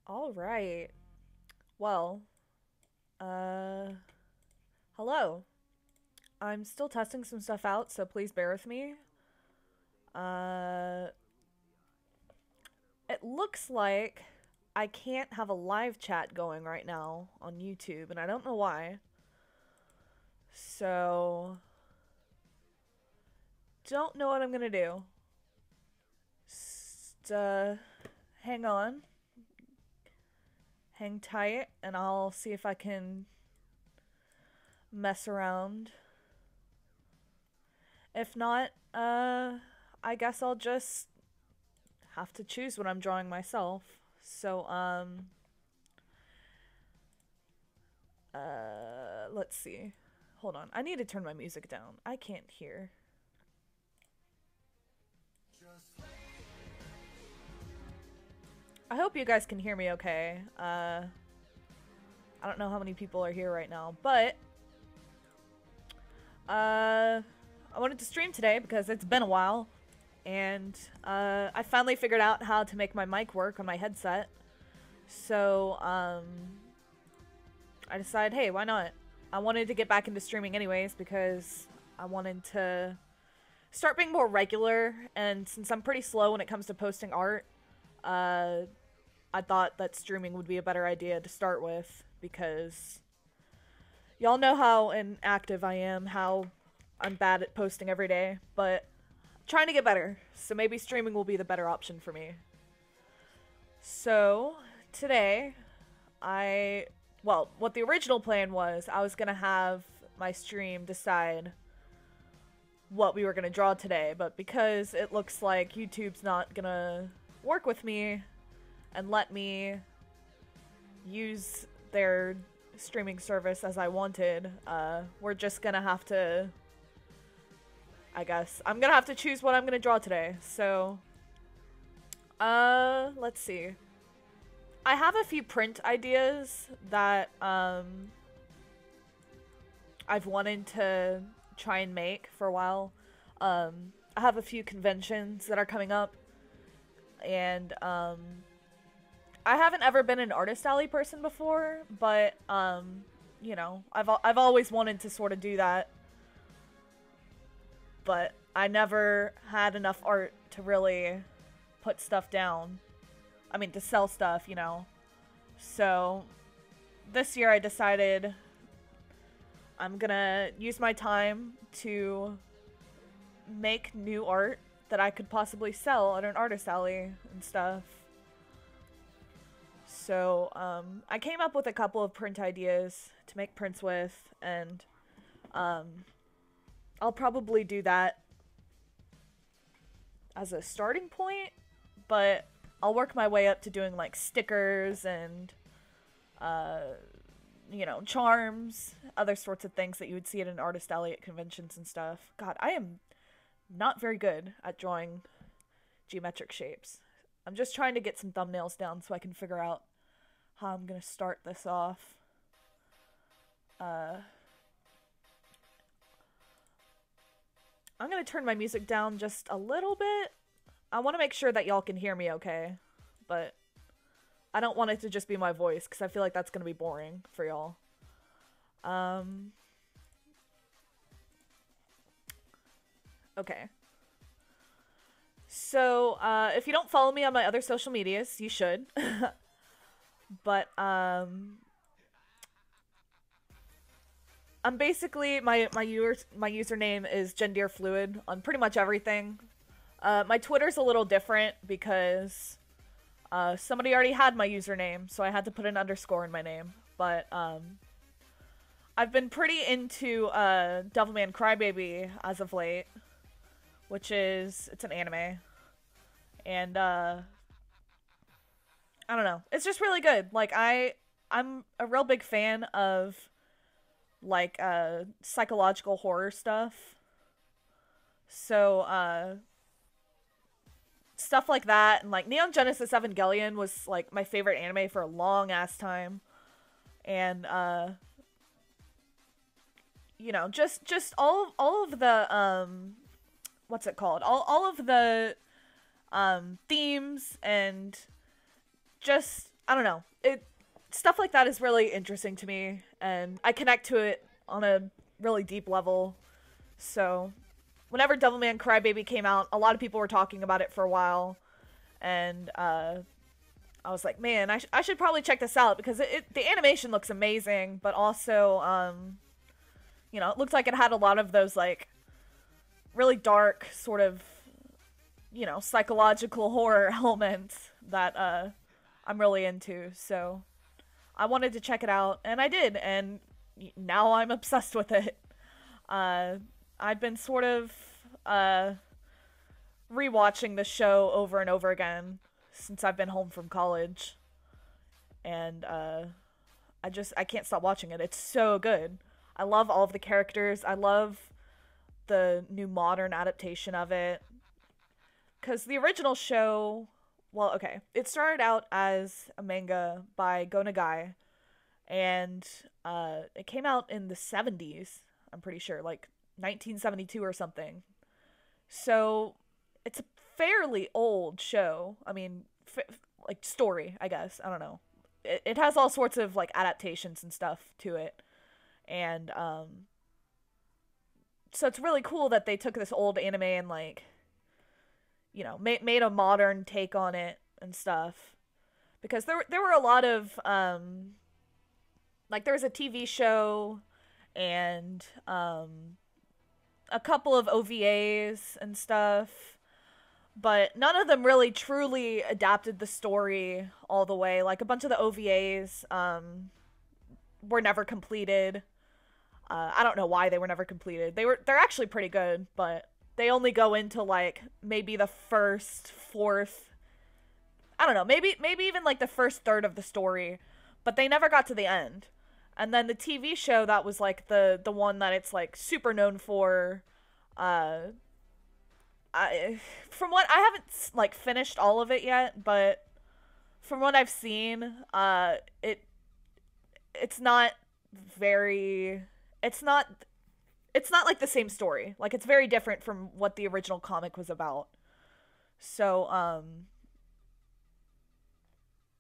All right. Well, hello. I'm still testing some stuff out, so please bear with me. Uh, it looks like I can't have a live chat going right now on YouTube, and I don't know why. So, don't know what I'm gonna do. Just, hang on. Hang tight, and I'll see if I can mess around. If not, I guess I'll just have to choose what I'm drawing myself. So, let's see. Hold on. I need to turn my music down. I can't hear. I hope you guys can hear me okay. I don't know how many people are here right now, but I wanted to stream today because it's been a while, and I finally figured out how to make my mic work on my headset. So I decided, hey, why not? I wanted to get back into streaming anyways because I wanted to start being more regular. And since I'm pretty slow when it comes to posting art, uh, I thought that streaming would be a better idea to start with because y'all know how inactive I am, how I'm bad at posting every day, but trying to get better. So maybe streaming will be the better option for me. So today, what the original plan was, I was gonna have my stream decide what we were gonna draw today, but because it looks like YouTube's not gonna work with me and let me use their streaming service as I wanted, we're just gonna have to, I guess, I'm gonna have to choose what I'm gonna draw today. So, let's see. I have a few print ideas that, I've wanted to try and make for a while. I have a few conventions that are coming up, and, I haven't ever been an artist alley person before, but, you know, I've always wanted to sort of do that, but I never had enough art to really put stuff down. I mean, to sell stuff, you know. So, this year I decided I'm gonna use my time to make new art that I could possibly sell at an artist alley and stuff. So, I came up with a couple of print ideas to make prints with, and, I'll probably do that as a starting point, but I'll work my way up to doing, like, stickers and, you know, charms, other sorts of things that you would see at an artist alley at conventions and stuff. God, I am not very good at drawing geometric shapes. I'm just trying to get some thumbnails down so I can figure out how I'm gonna start this off. I'm gonna turn my music down just a little bit. I want to make sure that y'all can hear me okay, but I don't want it to just be my voice because I feel like that's gonna be boring for y'all. Okay. So, if you don't follow me on my other social medias, you should. But, I'm basically, my username is Gendeerfluid on pretty much everything. My Twitter's a little different because, somebody already had my username, so I had to put an underscore in my name. But, I've been pretty into, Devilman Crybaby as of late, which is, it's an anime. And, I don't know. It's just really good. Like, I'm a real big fan of, like, psychological horror stuff. So, stuff like that, and, like, Neon Genesis Evangelion was, like, my favorite anime for a long-ass time. And, you know, just all of the, what's it called? All of the, themes and just, I don't know, stuff like that is really interesting to me, and I connect to it on a really deep level. So, whenever Devilman Crybaby came out, a lot of people were talking about it for a while, and, I was like, man, I should probably check this out, because the animation looks amazing, but also, you know, it looked like it had a lot of those, like, really dark, sort of, you know, psychological horror elements that, I'm really into, so I wanted to check it out, and I did, and now I'm obsessed with it. I've been sort of, rewatching the show over and over again since I've been home from college, and, I can't stop watching it. It's so good. I love all of the characters. I love the new modern adaptation of it, because the original show, well, okay, it started out as a manga by Go Nagai, and it came out in the 70s, I'm pretty sure, like 1972 or something. So it's a fairly old show. I mean, like, story, I guess. I don't know. It has all sorts of, like, adaptations and stuff to it. And so it's really cool that they took this old anime and like, made a modern take on it and stuff. Because there were a lot of like there was a TV show and a couple of OVAs and stuff, but none of them really truly adapted the story all the way. Like a bunch of the OVAs were never completed. I don't know why they were never completed. They're actually pretty good, but they only go into like maybe the first fourth. I don't know, maybe even like the first third of the story, but they never got to the end. And then the TV show that was like the one that it's like super known for. From what I haven't like finished all of it yet, but from what I've seen, it's not very. It's not like the same story. Like it's very different from what the original comic was about. So I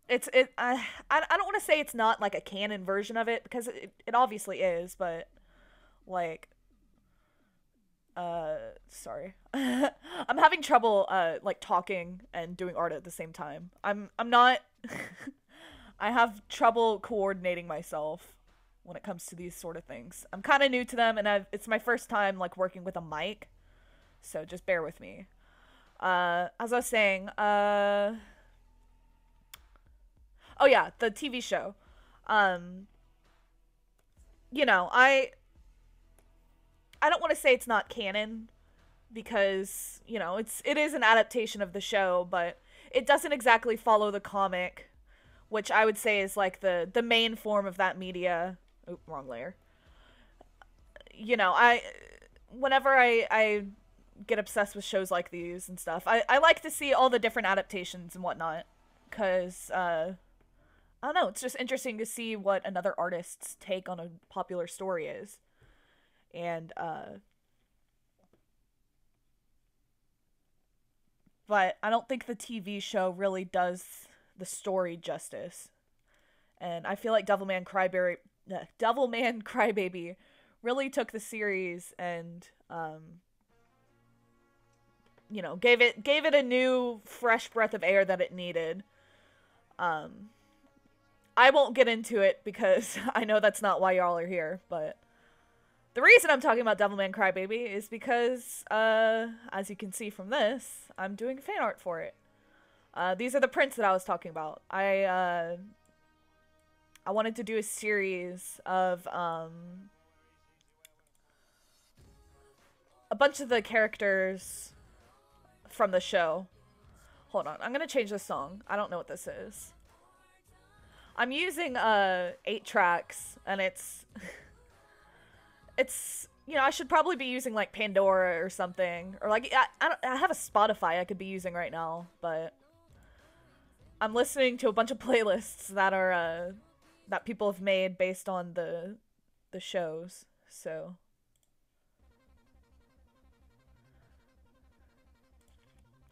don't want to say it's not like a canon version of it because it obviously is, but like sorry. I'm having trouble like talking and doing art at the same time. I'm not I have trouble coordinating myself when it comes to these sort of things. I'm kind of new to them, and it's my first time like working with a mic, so just bear with me. As I was saying, oh yeah, the TV show. I don't want to say it's not canon because, it is an adaptation of the show, but it doesn't exactly follow the comic, which I would say is like the main form of that media. Oh, wrong layer. Whenever I get obsessed with shows like these and stuff, I like to see all the different adaptations and whatnot, because, I don't know, it's just interesting to see what another artist's take on a popular story is. And, but I don't think the TV show really does the story justice. And I feel like Devilman Crybaby really took the series and, gave it a new, fresh breath of air that it needed. I won't get into it because I know that's not why y'all are here, but the reason I'm talking about Devilman Crybaby is because, as you can see from this, I'm doing fan art for it. These are the prints that I was talking about. I wanted to do a series of, a bunch of the characters from the show. Hold on, I'm gonna change this song. I don't know what this is. I'm using, 8 tracks, and it's, I should probably be using, like, Pandora or something. Or, like, I have a Spotify I could be using right now, but I'm listening to a bunch of playlists that are, that people have made based on the shows, so.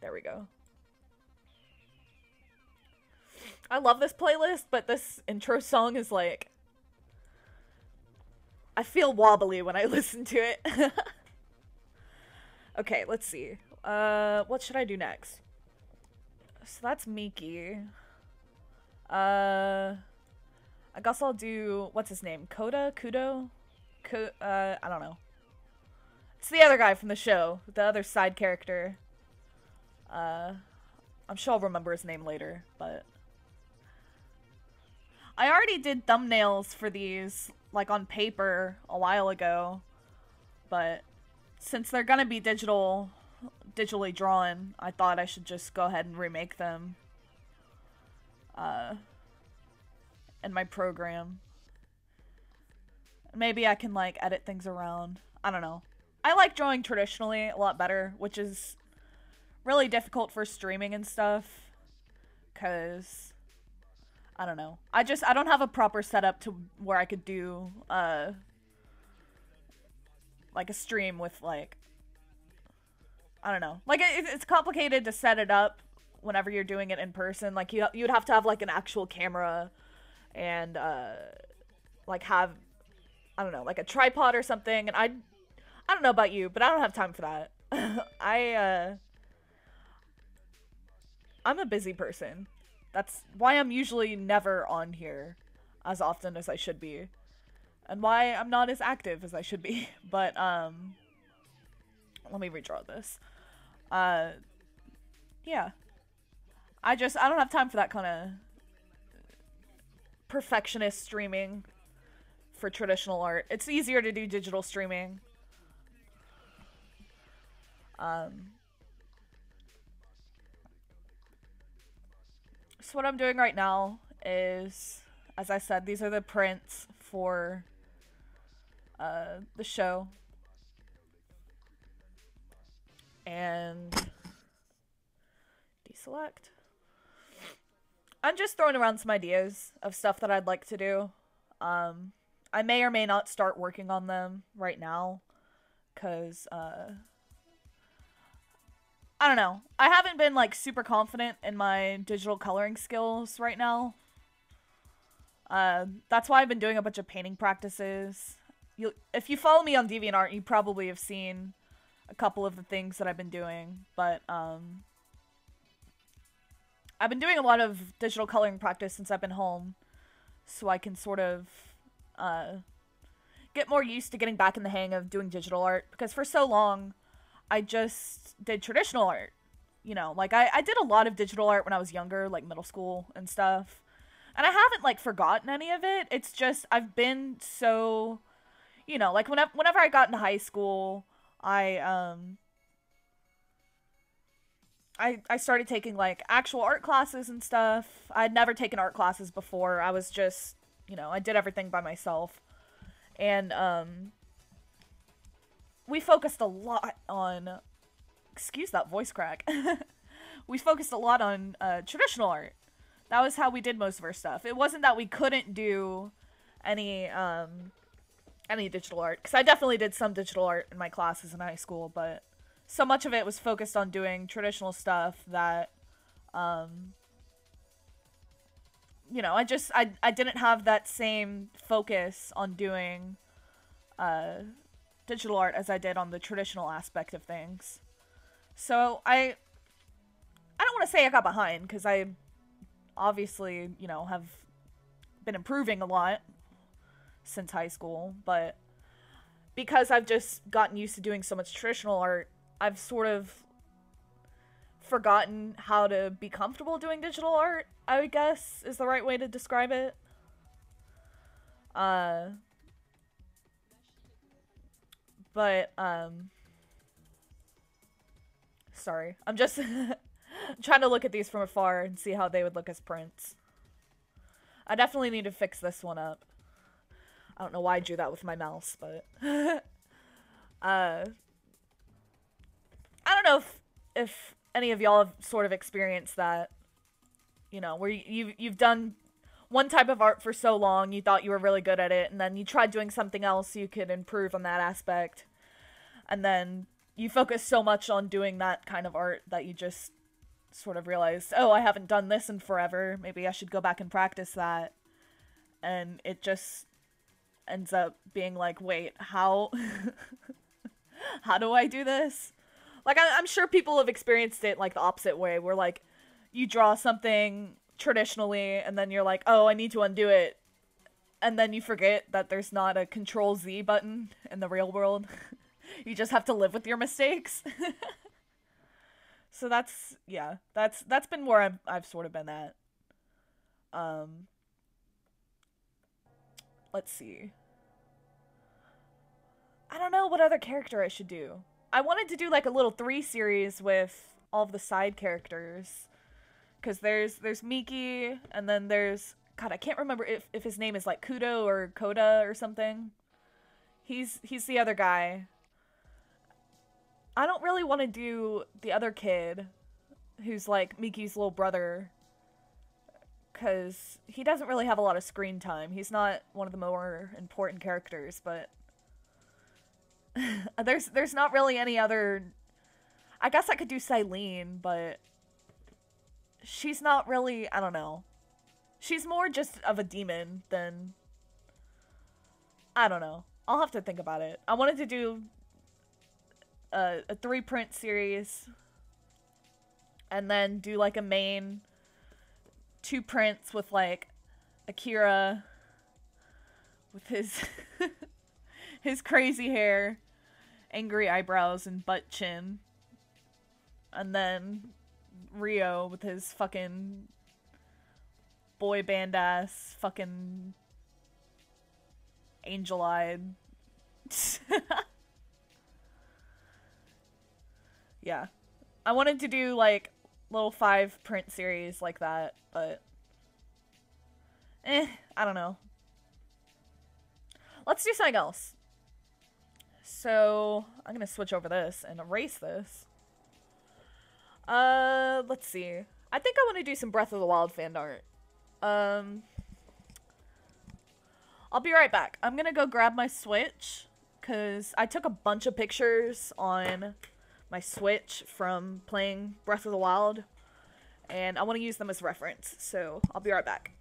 There we go. I love this playlist, but this intro song is like, I feel wobbly when I listen to it. Okay, let's see. What should I do next? So that's Miki. I guess I'll do, what's his name? Kudo? I don't know. It's the other guy from the show, the other side character. I'm sure I'll remember his name later, but I already did thumbnails for these, like, on paper a while ago, but since they're gonna be digitally drawn, I thought I should just go ahead and remake them, in my program. Maybe I can, like, edit things around. I don't know. I like drawing traditionally a lot better, which is really difficult for streaming and stuff, because I don't know. I don't have a proper setup to where I could do, like a stream with, like, I don't know. Like, it's complicated to set it up whenever you're doing it in person. Like, you'd have to have, like, an actual camera and, like, have, I don't know, like a tripod or something. And I I don't know about you, but I don't have time for that. I'm a busy person. That's why I'm usually never on here as often as I should be. And why I'm not as active as I should be. But, let me redraw this. Yeah. I don't have time for that kind of perfectionist streaming for traditional art. It's easier to do digital streaming. So what I'm doing right now is, as I said, these are the prints for the show. And deselect. I'm just throwing around some ideas of stuff that I'd like to do. I may or may not start working on them right now, because, I don't know. I haven't been, like, super confident in my digital coloring skills right now. That's why I've been doing a bunch of painting practices. If you follow me on DeviantArt, you probably have seen a couple of the things that I've been doing, but, I've been doing a lot of digital coloring practice since I've been home, so I can sort of, get more used to getting back in the hang of doing digital art, because for so long, I just did traditional art. You know, like, I did a lot of digital art when I was younger, like middle school and stuff, and I haven't, like, forgotten any of it. It's just, I've been so, you know, like, whenever I got into high school, I started taking, like, actual art classes and stuff. I'd never taken art classes before. I was just, you know, I did everything by myself. And, we focused a lot on, excuse that voice crack. We focused a lot on, traditional art. That was how we did most of our stuff. It wasn't that we couldn't do any digital art. Because I definitely did some digital art in my classes in high school, but so much of it was focused on doing traditional stuff that, you know, I didn't have that same focus on doing, digital art as I did on the traditional aspect of things. So I don't want to say I got behind, because I obviously, you know, have been improving a lot since high school, but because I've just gotten used to doing so much traditional art, I've sort of forgotten how to be comfortable doing digital art, I would guess, is the right way to describe it. But, sorry. I'm just trying to look at these from afar and see how they would look as prints. I definitely need to fix this one up. I don't know why I drew that with my mouse, but I don't know if any of y'all have sort of experienced that, you know, where you've done one type of art for so long, you thought you were really good at it, and then you tried doing something else so you could improve on that aspect, and then you focus so much on doing that kind of art that you just sort of realize, oh, I haven't done this in forever, maybe I should go back and practice that, and it just ends up being like, wait, how how do I do this? Like, I'm sure people have experienced it, like, the opposite way, where, like, you draw something traditionally, and then you're like, oh, I need to undo it, and then you forget that there's not a Control-Z button in the real world. You just have to live with your mistakes. So that's, yeah, that's been where I've sort of been at. Let's see. I don't know what other character I should do. I wanted to do, like, a little 3 series with all of the side characters. Because there's Miki, and then there's, God, I can't remember if his name is, like, Kudo or Koda or something. He's the other guy. I don't really want to do the other kid, who's, like, Miki's little brother, because he doesn't really have a lot of screen time. He's not one of the more important characters, but there's not really any other. I guess I could do Silene, but she's not really, I don't know. She's more just of a demon than, I don't know. I'll have to think about it. I wanted to do a 3-print series, and then do like a main 2 prints with like Akira with his his crazy hair, angry eyebrows, and butt chin, and then Rio with his fucking boy band ass fucking angel-eyed. Yeah. I wanted to do like little 5-print series like that, but I don't know. Let's do something else. So, I'm gonna switch over this and erase this. Let's see. I think I want to do some Breath of the Wild fan art. I'll be right back. I'm gonna go grab my Switch, because I took a bunch of pictures on my Switch from playing Breath of the Wild, and I want to use them as reference, so I'll be right back.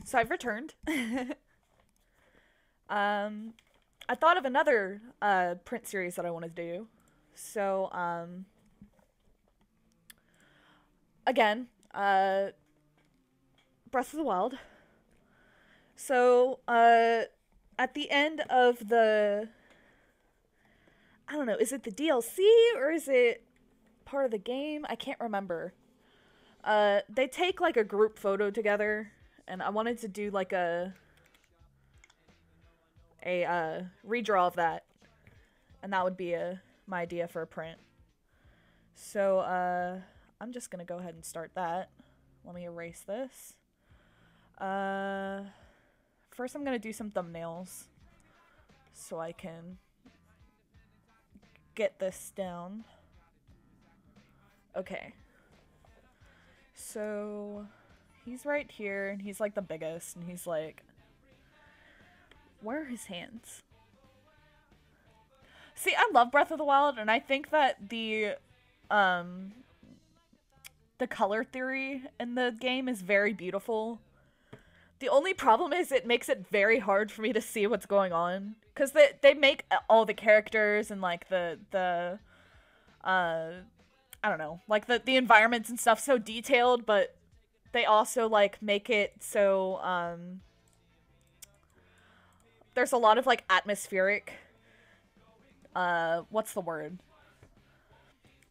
So I've returned. I thought of another print series that I wanted to do. So, again, Breath of the Wild. So, at the end of the, I don't know, is it the DLC or is it part of the game? I can't remember. They take like a group photo together, and I wanted to do like a redraw of that, and that would be my idea for a print. So I'm just gonna go ahead and start that. Let me erase this. First I'm gonna do some thumbnails so I can get this down. Okay, so he's right here, and he's like the biggest, and he's like, where are his hands? See, I love Breath of the Wild, and I think that the color theory in the game is very beautiful. The only problem is it makes it very hard for me to see what's going on, because they make all the characters and like the I don't know, like the environments and stuff so detailed, but they also like make it so there's a lot of like atmospheric what's the word?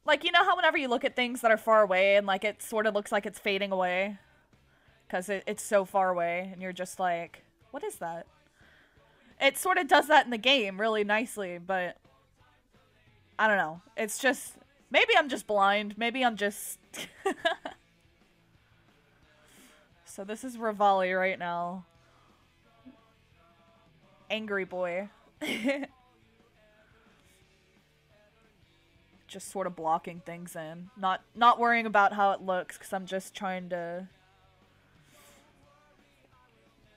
Like, you know how whenever you look at things that are far away and like it sort of looks like it's fading away because it's so far away, and you're just like, what is that? It sort of does that in the game really nicely, but I don't know. It's just, maybe I'm just blind. Maybe I'm just... So this is Rivali right now. Angry boy. Just sort of blocking things in. Not worrying about how it looks, because I'm just trying to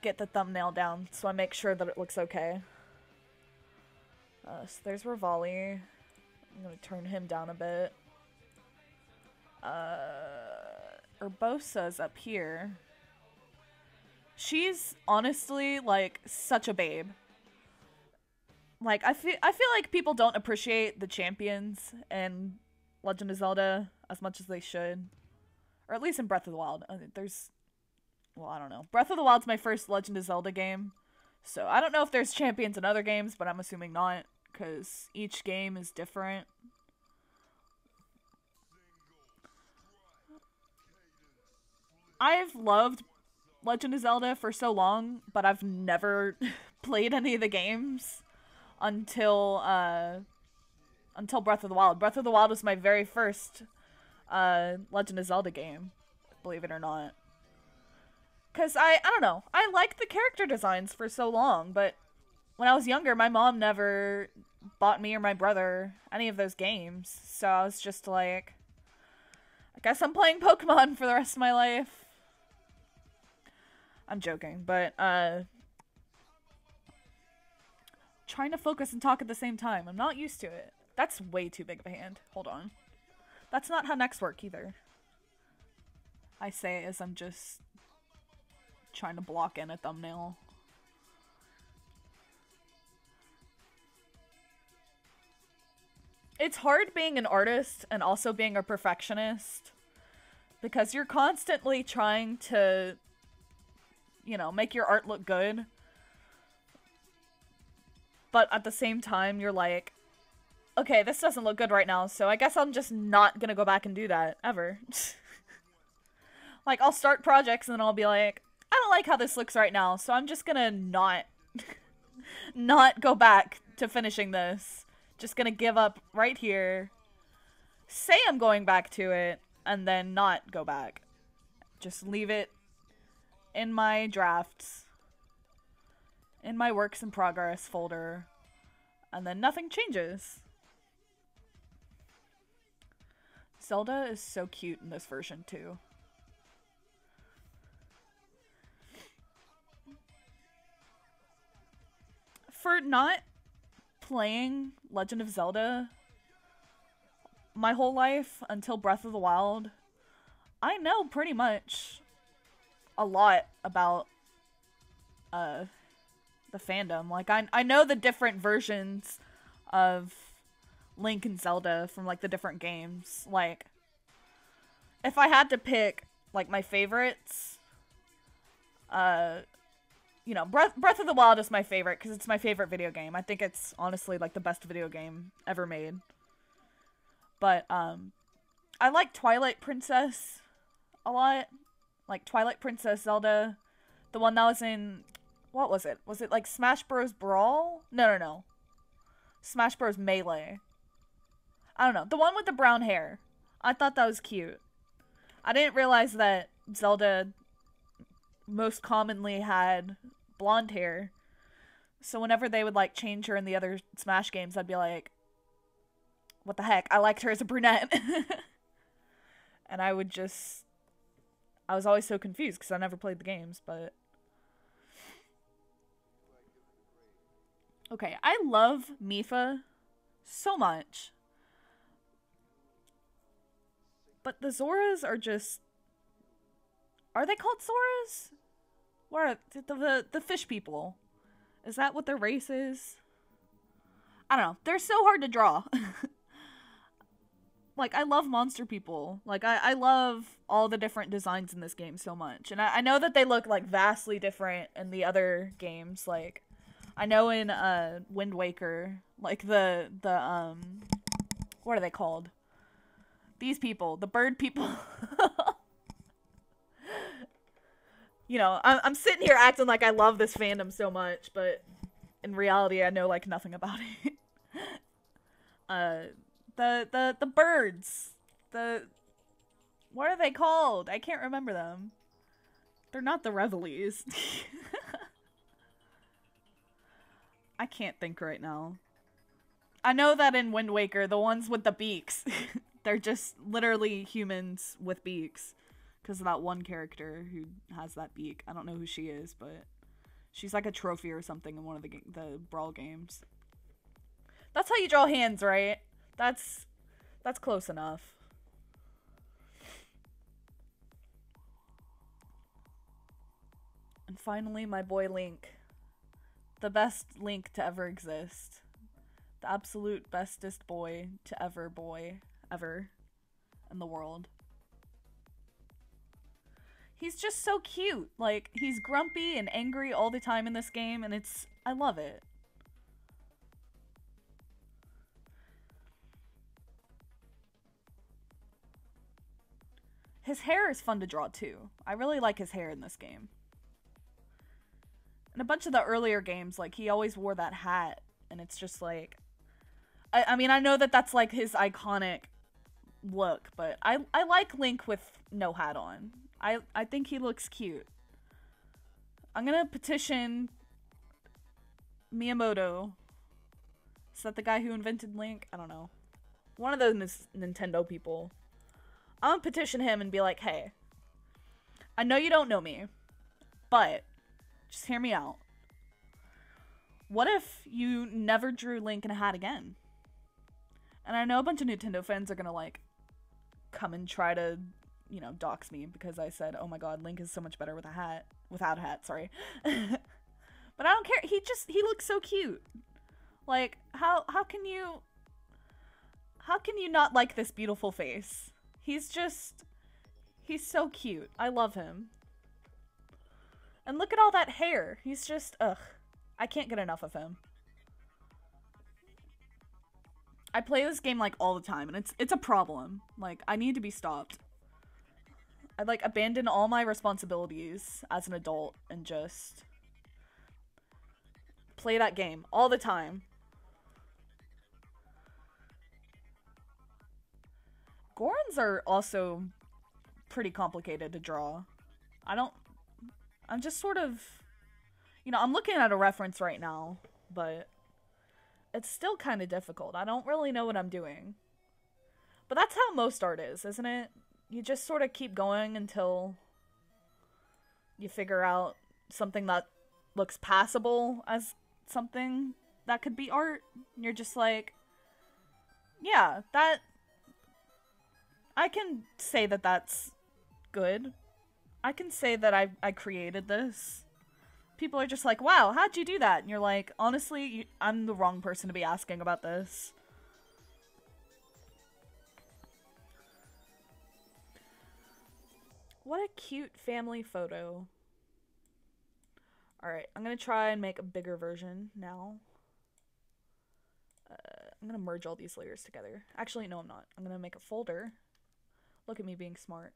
get the thumbnail down so I make sure that it looks okay. So there's Rivali. I'm gonna turn him down a bit. Urbosa's up here. She's honestly like such a babe. Like I feel like people don't appreciate the champions in Legend of Zelda as much as they should, or at least in Breath of the Wild. Well, I don't know. Breath of the Wild's my first Legend of Zelda game, so I don't know if there's champions in other games, but I'm assuming not, because each game is different. I've loved Legend of Zelda for so long, but I've never played any of the games until Breath of the Wild. Breath of the Wild was my very first Legend of Zelda game, believe it or not. Cause I don't know, I liked the character designs for so long, but when I was younger, my mom never bought me or my brother any of those games, so I was just like, I guess I'm playing Pokemon for the rest of my life. I'm joking, but trying to focus and talk at the same time. I'm not used to it. That's way too big of a hand. Hold on. That's not how necks work either. I say it as I'm just trying to block in a thumbnail. It's hard being an artist and also being a perfectionist because you're constantly trying to, you know, make your art look good. But at the same time, you're like, okay, this doesn't look good right now, so I guess I'm just not gonna go back and do that, ever. Like, I'll start projects and then I'll be like, I don't like how this looks right now, so I'm just gonna not go back to finishing this. Just gonna give up right here, say I'm going back to it, and then not go back. Just leave it in my drafts, in my works in progress folder, and then nothing changes. Zelda is so cute in this version too. For not playing Legend of Zelda my whole life until Breath of the Wild, I know pretty much a lot about the fandom. Like, I know the different versions of Link and Zelda from, like, the different games. Like, if I had to pick, like, my favorites, you know, Breath of the Wild is my favorite because it's my favorite video game. I think it's honestly, like, the best video game ever made. But, I like Twilight Princess a lot. Like, Twilight Princess Zelda. The one that was in, what was it? Was it, like, Smash Bros. Brawl? No. Smash Bros. Melee. I don't know. The one with the brown hair. I thought that was cute. I didn't realize that Zelda most commonly had blonde hair. So whenever they would, like, change her in the other Smash games, I'd be like, what the heck? I liked her as a brunette. And I was always so confused because I never played the games, but... Okay, I love Mipha so much. But the Zoras are just... Are they called Zoras? What are the fish people? Is that what their race is? I don't know. They're so hard to draw. Like, I love monster people. Like, I love all the different designs in this game so much. And I know that they look, like, vastly different in the other games. Like, I know in Wind Waker, like, the what are they called? These people. The bird people. You know, I'm sitting here acting like I love this fandom so much, but in reality, I know, like, nothing about it. The birds. What are they called? I can't remember them. They're not the Revelies. I can't think right now. I know that in Wind Waker, the ones with the beaks, they're just literally humans with beaks. Because of that one character who has that beak. I don't know who she is, but she's like a trophy or something in one of the Brawl games. That's how you draw hands, right? That's close enough. And finally, my boy Link. The best Link to ever exist. The absolute bestest boy ever in the world. He's just so cute. Like, he's grumpy and angry all the time in this game, and I love it. His hair is fun to draw too. I really like his hair in this game. In a bunch of the earlier games, like, he always wore that hat, and it's just like... I mean, I know that that's like his iconic look, but I like Link with no hat on. I think he looks cute. I'm gonna petition Miyamoto. Is that the guy who invented Link? I don't know. One of those Nintendo people. I'm gonna petition him and be like, hey, I know you don't know me, but just hear me out. What if you never drew Link in a hat again? And I know a bunch of Nintendo fans are gonna, like, come and try to, you know, dox me because I said, oh my god, Link is so much better with a hat. Without a hat, sorry. But I don't care. He looks so cute. Like, how can you not like this beautiful face? He's so cute. I love him. And look at all that hair. He's just, ugh. I can't get enough of him. I play this game, like, all the time, and it's a problem. Like, I need to be stopped. I, like, abandon all my responsibilities as an adult and just play that game all the time. Gorons are also pretty complicated to draw. I'm just sort of, you know, I'm looking at a reference right now, but it's still kind of difficult. I don't really know what I'm doing. But that's how most art is, isn't it? You just sort of keep going until you figure out something that looks passable as something that could be art. You're just like, yeah, I can say that that's good. I can say that I created this. People are just like, wow, how'd you do that? And you're like, honestly, I'm the wrong person to be asking about this. What a cute family photo. Alright, I'm gonna try and make a bigger version now. I'm gonna merge all these layers together. Actually, no, I'm not. I'm gonna make a folder. Look at me being smart.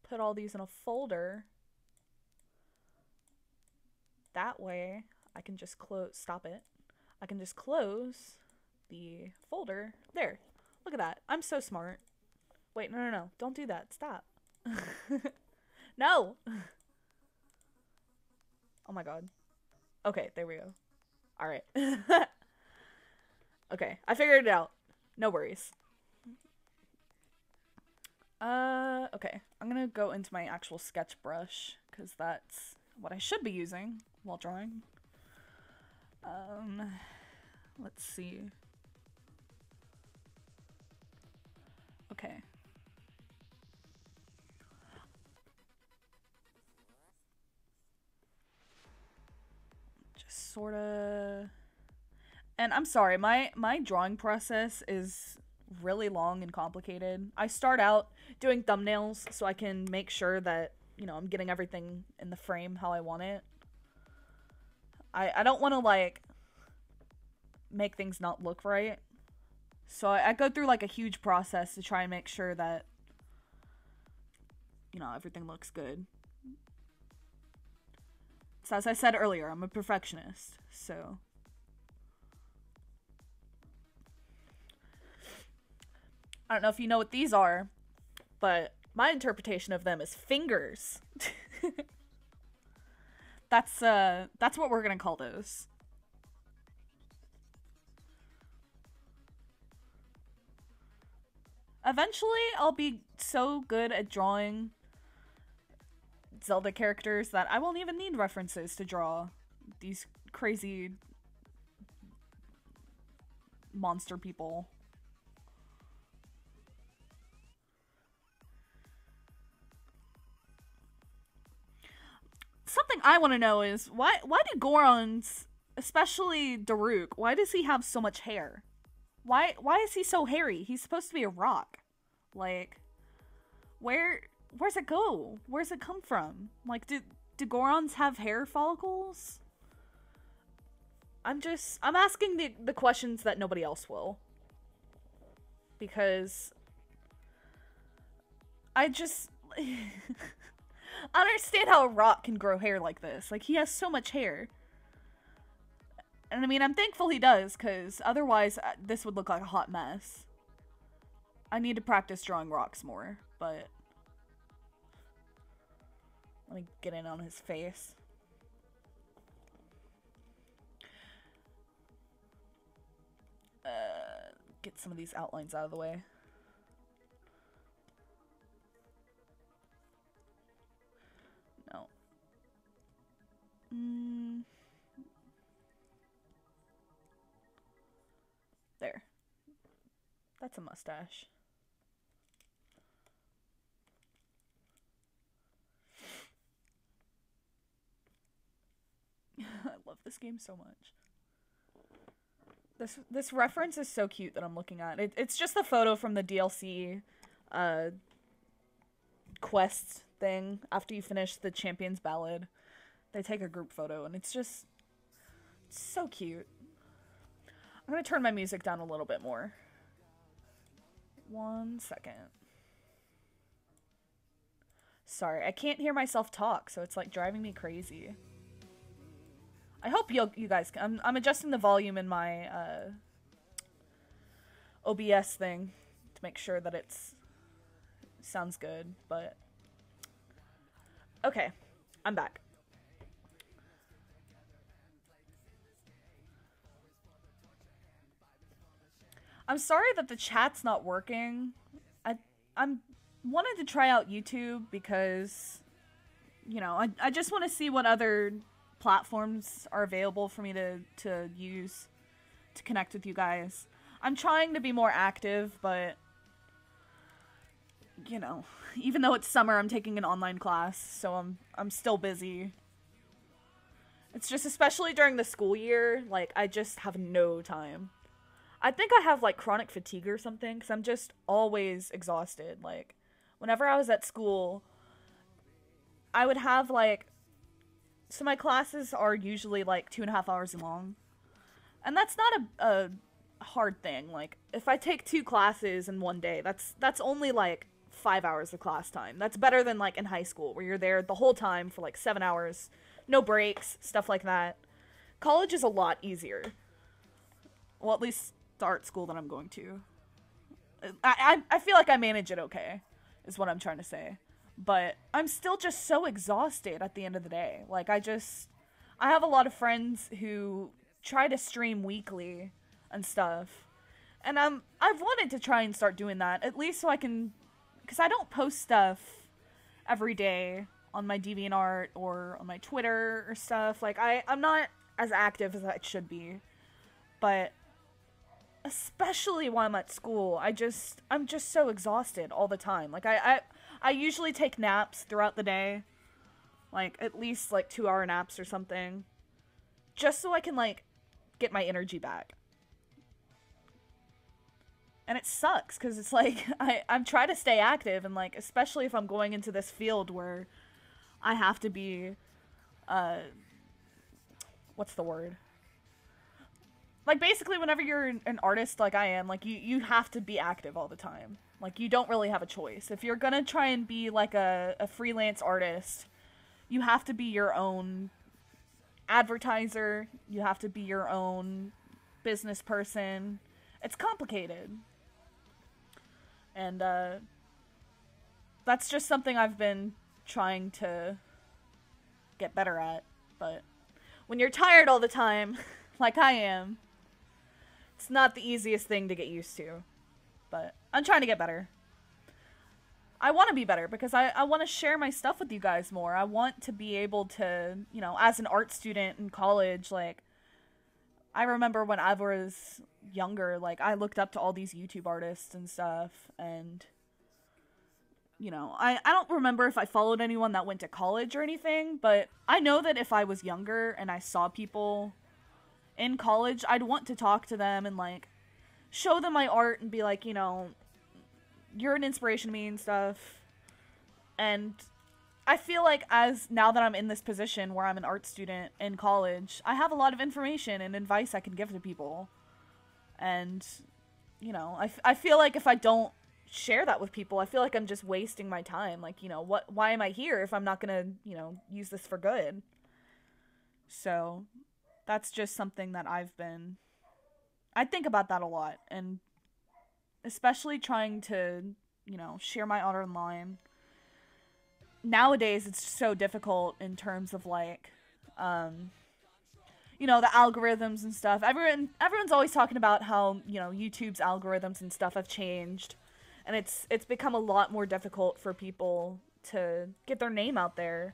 Put all these in a folder. That way, I can just stop it. I can just close the folder. There. Look at that. I'm so smart. Wait, no. Don't do that. Stop. No! Oh my god. Okay, there we go. Alright. Okay, I figured it out. No worries. Okay. I'm gonna go into my actual sketch brush, because that's what I should be using while drawing. Let's see. Okay. Just sorta... And I'm sorry, my drawing process is really long and complicated. I start out doing thumbnails so I can make sure that, you know, I'm getting everything in the frame how I want it. I don't want to, like, make things not look right. So I go through, like, a huge process to try and make sure that, you know, everything looks good. So as I said earlier, I'm a perfectionist, so... I don't know if you know what these are, but my interpretation of them is fingers. That's what we're gonna call those. Eventually, I'll be so good at drawing Zelda characters that I won't even need references to draw these crazy monster people. Something I want to know is, why do Gorons, especially Daruk, why does he have so much hair? Why is he so hairy? He's supposed to be a rock. Like, where's it go? Where's it come from? Like, do Gorons have hair follicles? I'm asking the questions that nobody else will. Because I just... I don't understand how a rock can grow hair like this. Like, he has so much hair. And I mean, I'm thankful he does, because otherwise this would look like a hot mess. I need to practice drawing rocks more, but... Let me get in on his face. Get some of these outlines out of the way. No. There. That's a mustache. I love this game so much. This reference is so cute that I'm looking at. It's just the photo from the DLC quest thing after you finish the Champion's Ballad. They take a group photo and it's just so cute. I'm gonna turn my music down a little bit more. 1 second. Sorry, I can't hear myself talk, so it's like driving me crazy. I hope you guys can. I'm adjusting the volume in my OBS thing to make sure that it's sounds good, but okay, I'm back. I'm sorry that the chat's not working. I'm wanted to try out YouTube because, you know, I just want to see what other platforms are available for me to use to connect with you guys. I'm trying to be more active, but, you know, even though it's summer, I'm taking an online class, so I'm still busy. It's just, especially during the school year, like, I just have no time. I think I have, like, chronic fatigue or something, because I'm just always exhausted. Like, whenever I was at school, I would have, like, so my classes are usually, like, 2.5 hours long. And that's not a hard thing. Like, if I take 2 classes in one day, that's only, like, 5 hours of class time. That's better than, like, in high school, where you're there the whole time for, like, 7 hours. No breaks, stuff like that. College is a lot easier. Well, at least the art school that I'm going to. I feel like I manage it okay, is what I'm trying to say. But I'm still just so exhausted at the end of the day. Like, I have a lot of friends who try to stream weekly and stuff. And I've wanted to try and start doing that, at least so I can, because I don't post stuff every day on my DeviantArt or on my Twitter or stuff. Like, I'm not as active as I should be. But especially while I'm at school, I'm just so exhausted all the time. Like, I usually take naps throughout the day. Like, at least, like, 2-hour naps or something. Just so I can, like, get my energy back. And it sucks, because it's like, I'm trying to stay active, and, like, especially if I'm going into this field where I have to be, what's the word? Like, basically, whenever you're an artist like I am, like, you have to be active all the time. Like, you don't really have a choice. If you're gonna try and be, like, a freelance artist, you have to be your own advertiser. You have to be your own business person. It's complicated. And, that's just something I've been trying to get better at. But when you're tired all the time, like I am, it's not the easiest thing to get used to. But I'm trying to get better. I want to be better because I want to share my stuff with you guys more. I want to be able to, you know, as an art student in college, like, I remember when I was younger, like, I looked up to all these YouTube artists and stuff, and, you know, I don't remember if I followed anyone that went to college or anything, but I know that if I was younger and I saw people in college, I'd want to talk to them and, like, show them my art and be like, you know, you're an inspiration to me and stuff. And I feel like now that I'm in this position where I'm an art student in college, I have a lot of information and advice I can give to people. And, you know, I feel like if I don't share that with people. I feel like I'm just wasting my time. Like, why am I here if I'm not gonna, use this for good? So that's just something that I think about that a lot, and especially trying to, share my art online. Nowadays, it's so difficult in terms of like, um, the algorithms and stuff. Everyone's always talking about how, YouTube's algorithms and stuff have changed, and it's become a lot more difficult for people to get their name out there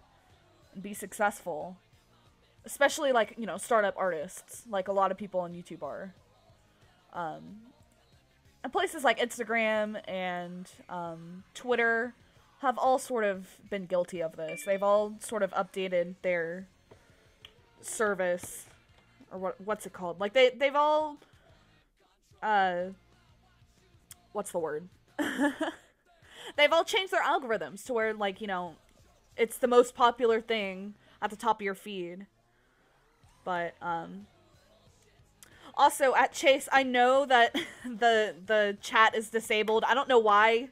and be successful. Especially like, startup artists, like a lot of people on YouTube are. And places like Instagram and Twitter have all sort of been guilty of this. They've all sort of updated their service, or what's it called? Like they've all what's the word? They've all changed their algorithms to where, like, it's the most popular thing at the top of your feed. But also at Chase, I know that the chat is disabled. I don't know why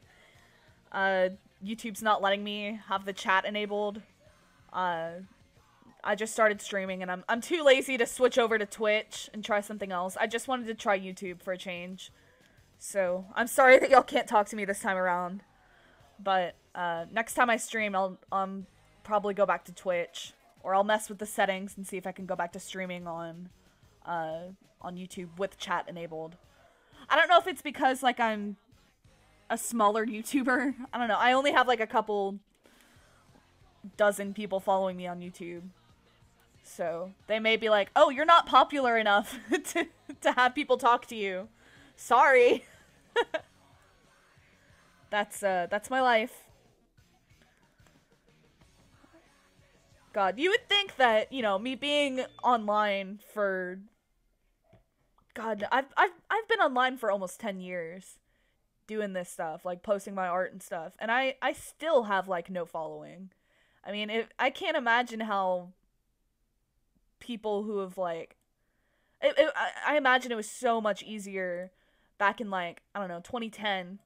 YouTube's not letting me have the chat enabled. I just started streaming, and I'm too lazy to switch over to Twitch and try something else. I just wanted to try YouTube for a change. So I'm sorry that y'all can't talk to me this time around. But next time I stream, I'll probably go back to Twitch, or I'll mess with the settings and see if I can go back to streaming on YouTube with chat enabled. I don't know if it's because, like, I'm a smaller YouTuber. I don't know. I only have like a couple dozen people following me on YouTube. So they may be like, "Oh, you're not popular enough to have people talk to you. Sorry." That's my life. God, you would think that, me being online for, God, I've been online for almost 10 years doing this stuff, like posting my art and stuff, and I still have like no following. I mean, I can't imagine how people who have like I imagine it was so much easier back in, like, I don't know, 2010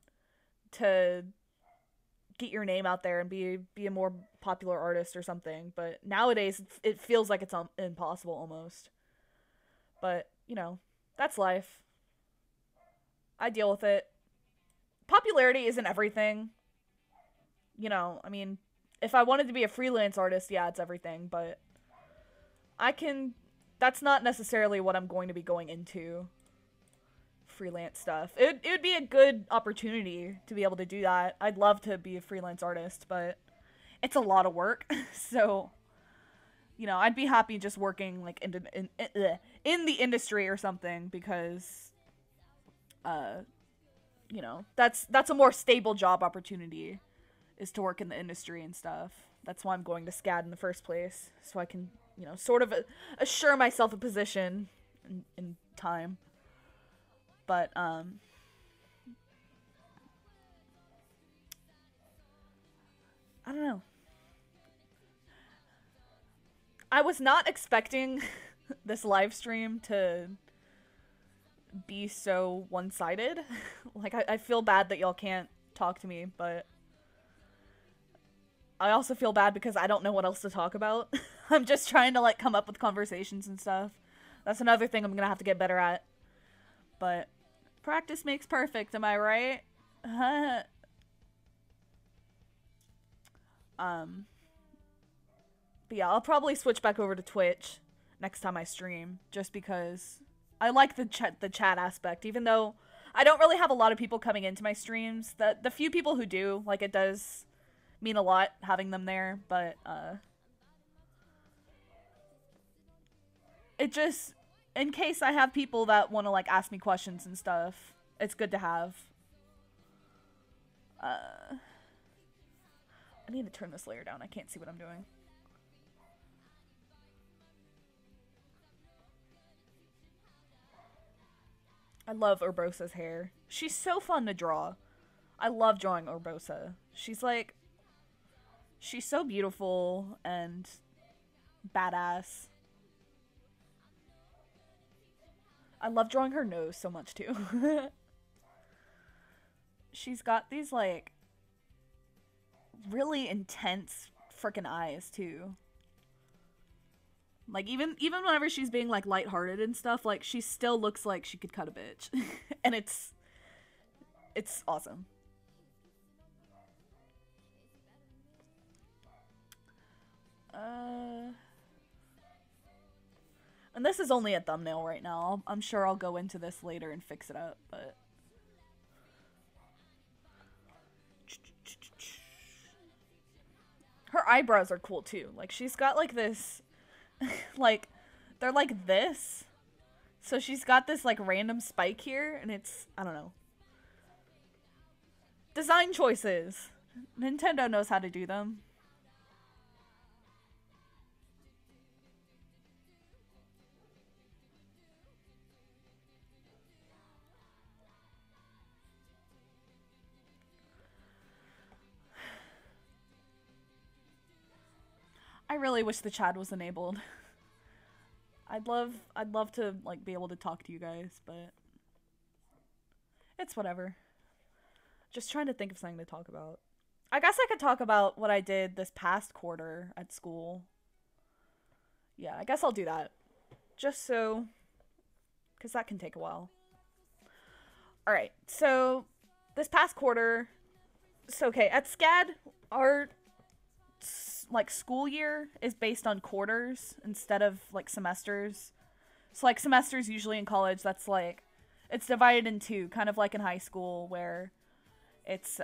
to get your name out there and be a more popular artist or something, but nowadays it feels like it's impossible almost. But, that's life. I deal with it. Popularity isn't everything. I mean, if I wanted to be a freelance artist, yeah, it's everything, but that's not necessarily what I'm going to be going into. Freelance stuff. It would be a good opportunity to be able to do that. I'd love to be a freelance artist, but it's a lot of work. So, I'd be happy just working like in the industry or something, because that's a more stable job opportunity, is to work in the industry and stuff. That's why I'm going to SCAD in the first place, so I can, sort of assure myself a position in time. But, I don't know. I was not expecting this live stream to be so one-sided. Like, I feel bad that y'all can't talk to me, but I also feel bad because I don't know what else to talk about. I'm just trying to, like, come up with conversations and stuff. That's another thing I'm gonna have to get better at. But practice makes perfect, am I right? But yeah, I'll probably switch back over to Twitch next time I stream, just because I like the chat aspect, even though I don't really have a lot of people coming into my streams. The few people who do, like, it does mean a lot having them there, but it just, in case I have people that want to, like, ask me questions and stuff, it's good to have. I need to turn this layer down. I can't see what I'm doing. I love Urbosa's hair. She's so fun to draw. I love drawing Urbosa. She's so beautiful and badass. I love drawing her nose so much too. she's got these, like, really intense freaking eyes, too. Like, even whenever she's being, like, lighthearted and stuff, like, she still looks like she could cut a bitch. And it's awesome. And this is only a thumbnail right now. I'm sure I'll go into this later and fix it up, but... Her eyebrows are cool, too. Like, she's got, like, this... like, they're like this. So she's got this, like, random spike here, and it's... I don't know. Design choices. Nintendo knows how to do them. I really wish the chat was enabled. I'd love to, like, be able to talk to you guys, but it's whatever. Just trying to think of something to talk about. I guess I could talk about what I did this past quarter at school. Yeah, I guess I'll do that. Just so, because that can take a while. Alright, so this past quarter, so okay, at SCAD, our like school year is based on quarters instead of like semesters. So like semesters usually in college, that's like, it's divided in two, kind of like in high school where it's,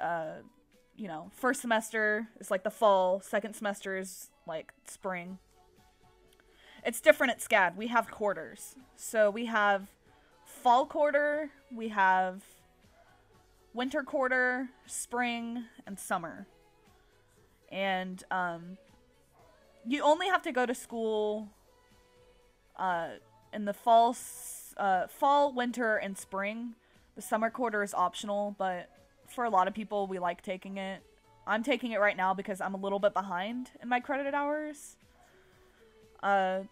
you know, first semester is like the fall, second semester is like spring. It's different at SCAD. We have quarters. So we have fall quarter, we have winter quarter, spring, and summer. And you only have to go to school in the fall, winter, and spring. The summer quarter is optional, but for a lot of people, we like taking it. I'm taking it right now because I'm a little bit behind in my credited hours.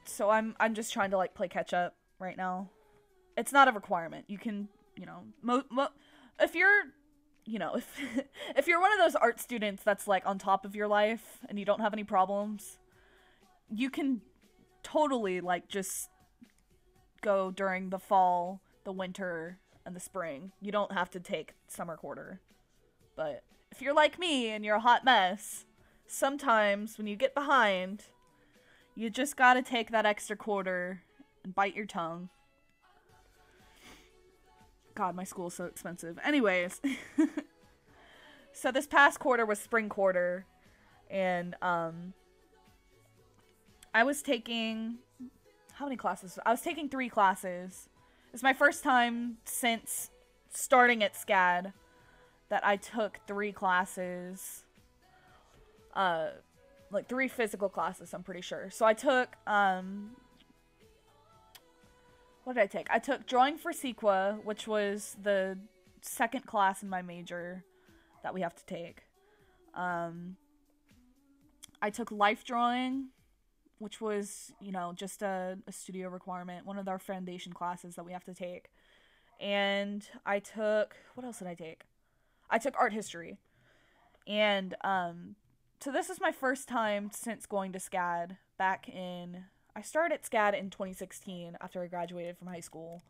So I'm just trying to like play catch up right now. It's not a requirement. You can, you know, if you're, you know, if you're one of those art students that's like on top of your life and you don't have any problems, you can totally like just go during the fall, the winter, and the spring. You don't have to take summer quarter. But if you're like me and you're a hot mess, sometimes when you get behind, you just gotta take that extra quarter and bite your tongue. God, my school's so expensive. Anyways. So this past quarter was spring quarter. And, I was taking... How many classes? I was taking 3 classes. It's my first time since starting at SCAD that I took 3 classes. Like 3 physical classes, I'm pretty sure. So I took, what did I take? I took Drawing for Sequa, which was the second class in my major that we have to take. I took Life Drawing, which was, you know, just a studio requirement, one of our foundation classes that we have to take. And I took, what else did I take? I took Art History. And, so this is my first time since going to SCAD back in... I started at SCAD in 2016 after I graduated from high school.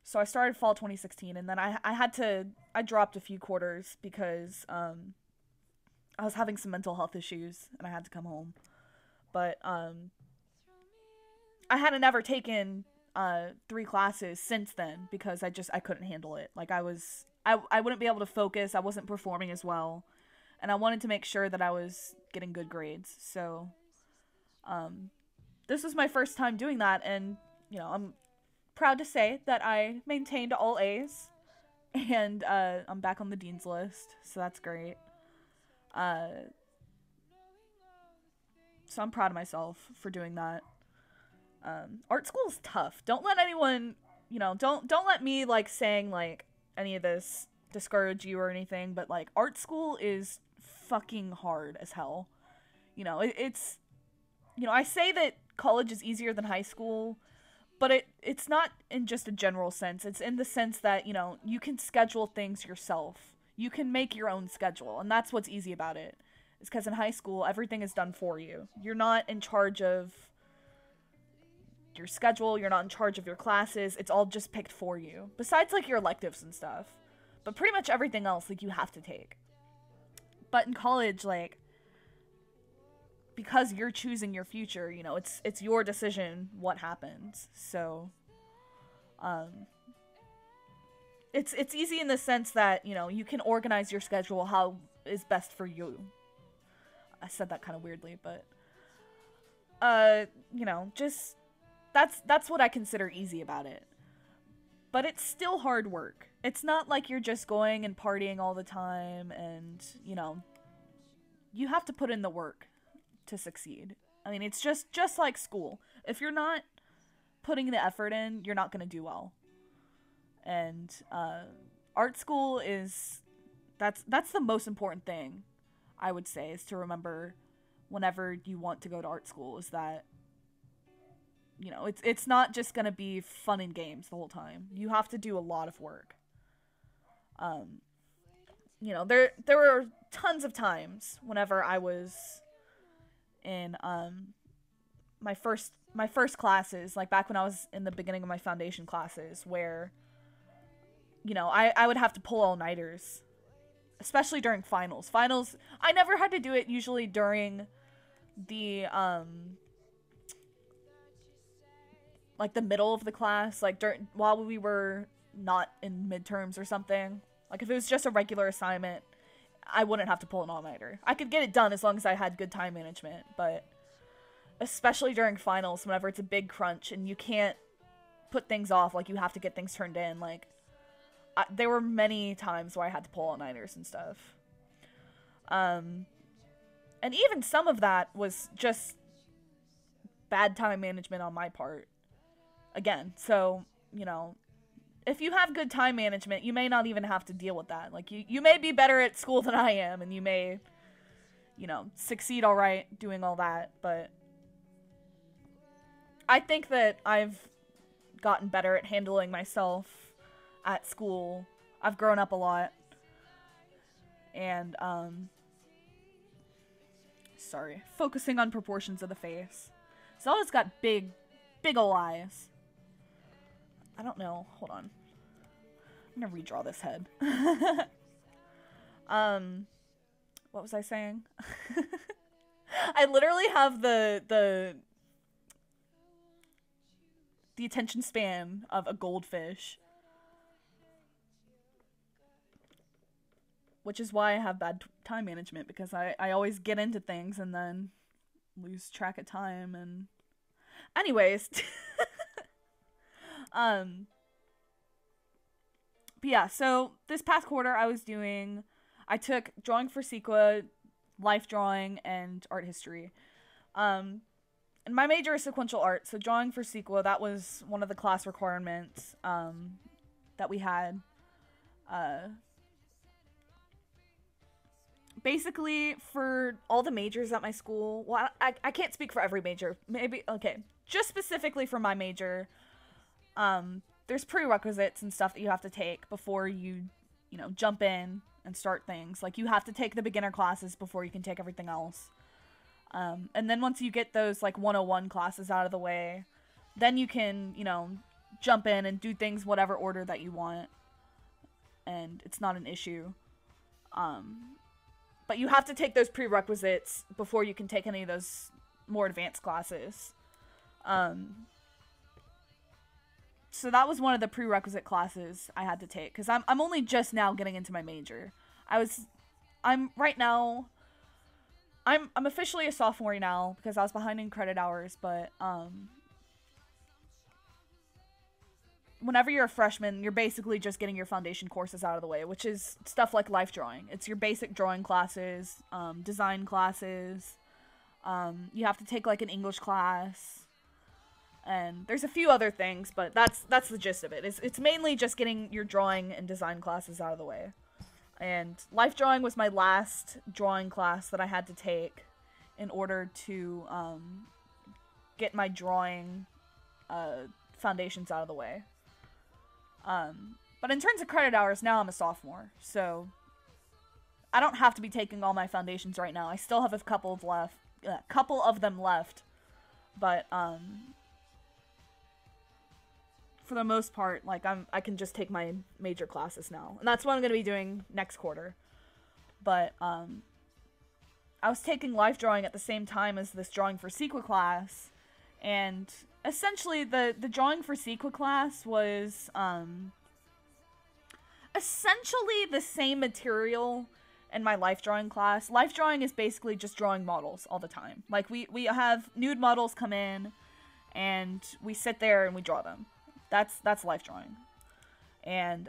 So I started fall 2016, and then I dropped a few quarters because I was having some mental health issues, and I had to come home. But I hadn't never taken 3 classes since then because I couldn't handle it. Like I wouldn't be able to focus, I wasn't performing as well. And I wanted to make sure that I was getting good grades. So, this was my first time doing that. And, you know, I'm proud to say that I maintained all A's. And, I'm back on the dean's list. So that's great. So I'm proud of myself for doing that. Art school is tough. Don't let anyone, you know, don't let me, like, saying, like, any of this discourage you or anything. But, like, art school is fucking hard as hell. You know, it's, you know, I say that college is easier than high school, but it's not in just a general sense. It's in the sense that, you know, you can schedule things yourself. You can make your own schedule, and that's what's easy about it. Is because in high school, everything is done for you. You're not in charge of your schedule, you're not in charge of your classes, it's all just picked for you. Besides, like, your electives and stuff. But pretty much everything else, like, you have to take. But in college, like, because you're choosing your future, you know, it's your decision what happens. So, it's easy in the sense that, you know, you can organize your schedule how is best for you. I said that kind of weirdly, but, you know, just, that's what I consider easy about it. But it's still hard work. It's not like you're just going and partying all the time and, you know, you have to put in the work to succeed. I mean, it's just like school. If you're not putting the effort in, you're not going to do well. And art school is, that's the most important thing, I would say, is to remember whenever you want to go to art school, is that, you know, it's not just going to be fun and games the whole time. You have to do a lot of work. You know, there were tons of times whenever I was in my first classes, like back when I was in the beginning of my foundation classes, where, you know, I would have to pull all-nighters, especially during finals. Finals, I never had to do it usually during the like the middle of the class, like while we were not in midterms or something. Like if it was just a regular assignment, I wouldn't have to pull an all-nighter. I could get it done as long as I had good time management, but especially during finals, whenever it's a big crunch and you can't put things off, like you have to get things turned in, like there were many times where I had to pull all-nighters and stuff. And even some of that was just bad time management on my part. Again, so, you know, if you have good time management, you may not even have to deal with that. Like, you may be better at school than I am, and you may, you know, succeed all right doing all that, but I think that I've gotten better at handling myself at school. I've grown up a lot, and, sorry, focusing on proportions of the face. Zelda's got big ol' eyes. I don't know. Hold on. I'm gonna redraw this head. What was I saying? I literally have the attention span of a goldfish. Which is why I have bad time management, because I always get into things and then lose track of time. And anyways. But yeah, so this past quarter I took drawing for CEQA, life drawing, and art history. And my major is sequential art, so drawing for CEQA, that was one of the class requirements, that we had. Basically, for all the majors at my school, well, I can't speak for every major, maybe, okay, just specifically for my major, there's prerequisites and stuff that you have to take before you know, jump in and start things. Like, you have to take the beginner classes before you can take everything else. And then once you get those, like, 101 classes out of the way, then you can, you know, jump in and do things whatever order that you want. And it's not an issue. But you have to take those prerequisites before you can take any of those more advanced classes. So that was one of the prerequisite classes I had to take, because I'm only just now getting into my major. I'm officially a sophomore now, because I was behind in credit hours, but, whenever you're a freshman, you're basically just getting your foundation courses out of the way, which is stuff like life drawing. It's your basic drawing classes, design classes, you have to take, like, an English class, and there's a few other things, but that's the gist of it. It's mainly just getting your drawing and design classes out of the way. And life drawing was my last drawing class that I had to take in order to get my drawing foundations out of the way. But in terms of credit hours, now I'm a sophomore, so I don't have to be taking all my foundations right now. I still have a couple of them left, but for the most part, like I can just take my major classes now, and that's what I'm gonna be doing next quarter. But I was taking life drawing at the same time as this drawing for Sequa class, and essentially the drawing for Sequa class was essentially the same material in my life drawing class. Life drawing is basically just drawing models all the time. Like we have nude models come in and we sit there and we draw them. That's life drawing. And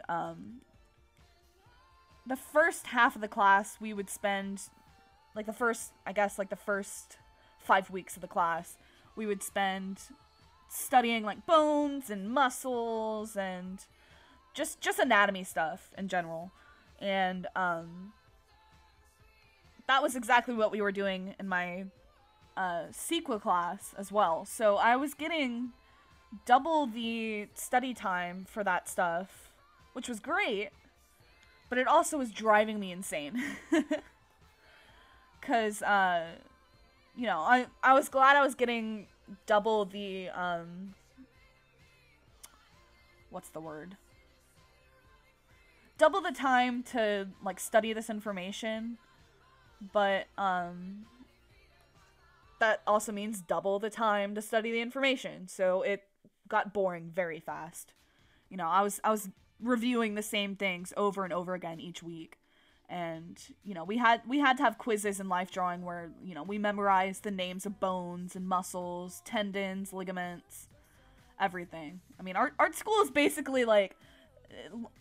the first half of the class we would spend, like the first 5 weeks of the class, we would spend studying like bones and muscles and just anatomy stuff in general. And that was exactly what we were doing in my Sequa class as well. So I was getting double the study time for that stuff, which was great, but it also was driving me insane. Because, you know, I was glad I was getting double the, what's the word? Double the time to, like, study this information, but, that also means double the time to study the information, so it got boring very fast. You know, I was reviewing the same things over and over again each week, and, you know, we had to have quizzes in life drawing where, you know, we memorized the names of bones and muscles, tendons, ligaments, everything. I mean, art school is basically like,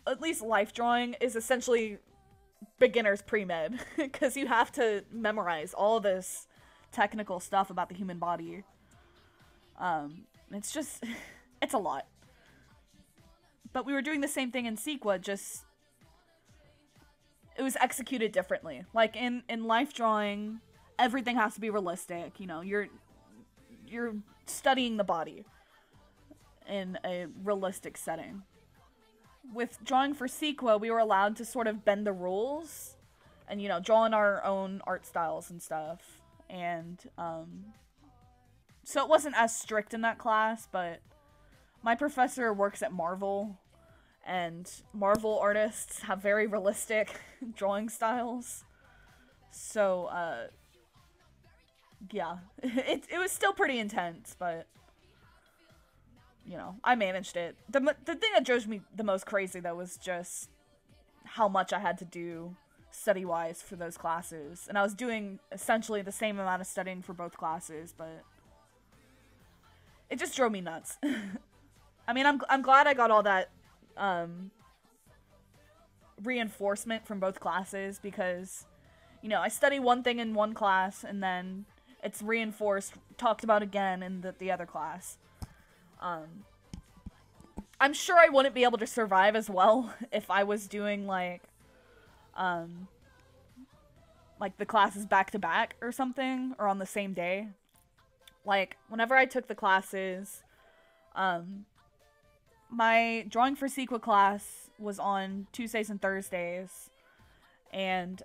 at least life drawing is essentially beginner's pre-med, because you have to memorize all this technical stuff about the human body. It's just, it's a lot. But we were doing the same thing in Sequa, just, it was executed differently. Like, in life drawing, everything has to be realistic, you know, you're studying the body in a realistic setting. With drawing for Sequa, we were allowed to sort of bend the rules and, you know, draw in our own art styles and stuff. And, so it wasn't as strict in that class, but my professor works at Marvel, and Marvel artists have very realistic drawing styles. So, yeah, it was still pretty intense, but, you know, I managed it. The thing that drove me the most crazy, though, was just how much I had to do study-wise for those classes. And I was doing essentially the same amount of studying for both classes, but it just drove me nuts. I mean, I'm glad I got all that reinforcement from both classes, because, you know, I study one thing in one class and then it's reinforced, talked about again in the other class. I'm sure I wouldn't be able to survive as well if I was doing, like the classes back to back or something, or on the same day. Like, whenever I took the classes, my drawing for Sequa class was on Tuesdays and Thursdays, and,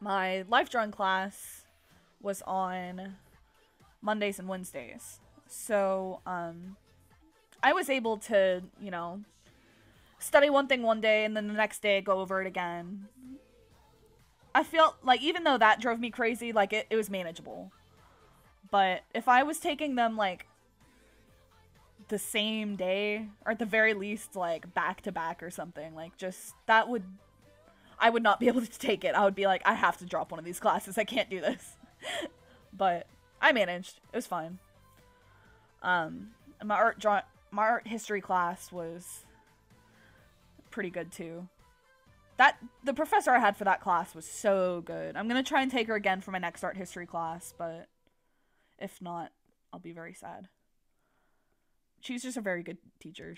my life drawing class was on Mondays and Wednesdays. So, I was able to, you know, study one thing one day and then the next day go over it again. I felt like, even though that drove me crazy, like, it was manageable. But if I was taking them, like, the same day, or at the very least, like, back to back or something, like, just, I would not be able to take it. I would be like, I have to drop one of these classes. I can't do this. But I managed. It was fine. And my art history class was pretty good too. The professor I had for that class was so good. I'm gonna try and take her again for my next art history class, but if not, I'll be very sad. She's just a very good teacher.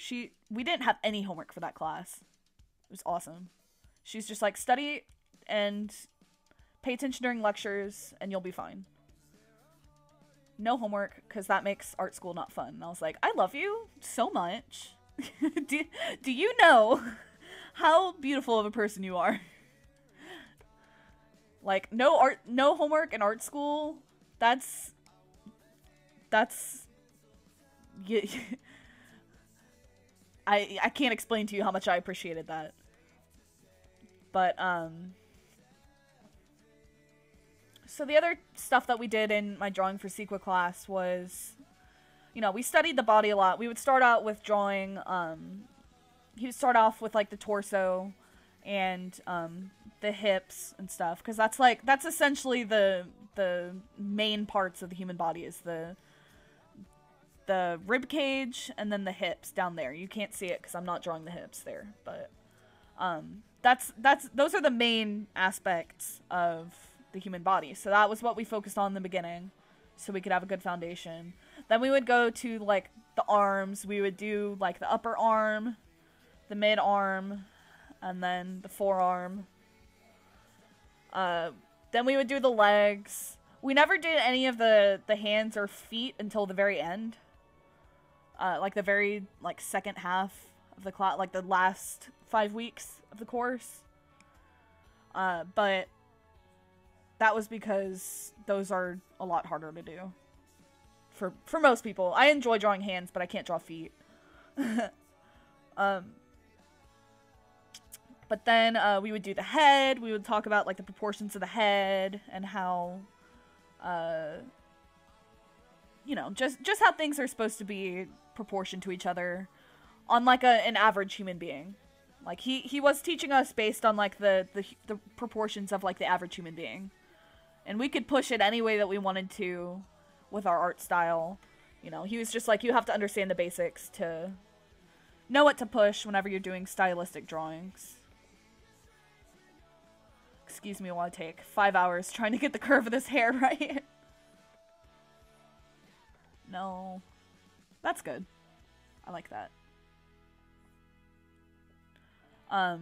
We didn't have any homework for that class. It was awesome. She's just like, study and pay attention during lectures and you'll be fine. No homework, because that makes art school not fun. And I was like, I love you so much. Do you know how beautiful of a person you are? Like, no homework in art school. That's yeah, I can't explain to you how much I appreciated that. But so the other stuff that we did in my drawing for Sequa class was, you know, we studied the body a lot. We would start out with drawing, he would start off with, like, the torso and, the hips and stuff. Because that's essentially the main parts of the human body, is the rib cage and then the hips down there. You can't see it because I'm not drawing the hips there. But, those are the main aspects of the human body. So that was what we focused on in the beginning, so we could have a good foundation. Then we would go to, like, the arms. We would do, like, the upper arm, the mid arm, and then the forearm. Then we would do the legs. We never did any of the hands or feet until the very end. Like the very, like, second half of the class, like the last 5 weeks of the course. But that was because those are a lot harder to do. For most people. I enjoy drawing hands, but I can't draw feet. But then we would do the head. We would talk about, like, the proportions of the head and how, you know, just how things are supposed to be proportioned to each other on, like, an average human being. Like, he was teaching us based on, like, the proportions of, like, the average human being. And we could push it any way that we wanted to with our art style. You know, he was just like, you have to understand the basics to know what to push whenever you're doing stylistic drawings. Excuse me while I take 5 hours trying to get the curve of this hair right. No. That's good. I like that. But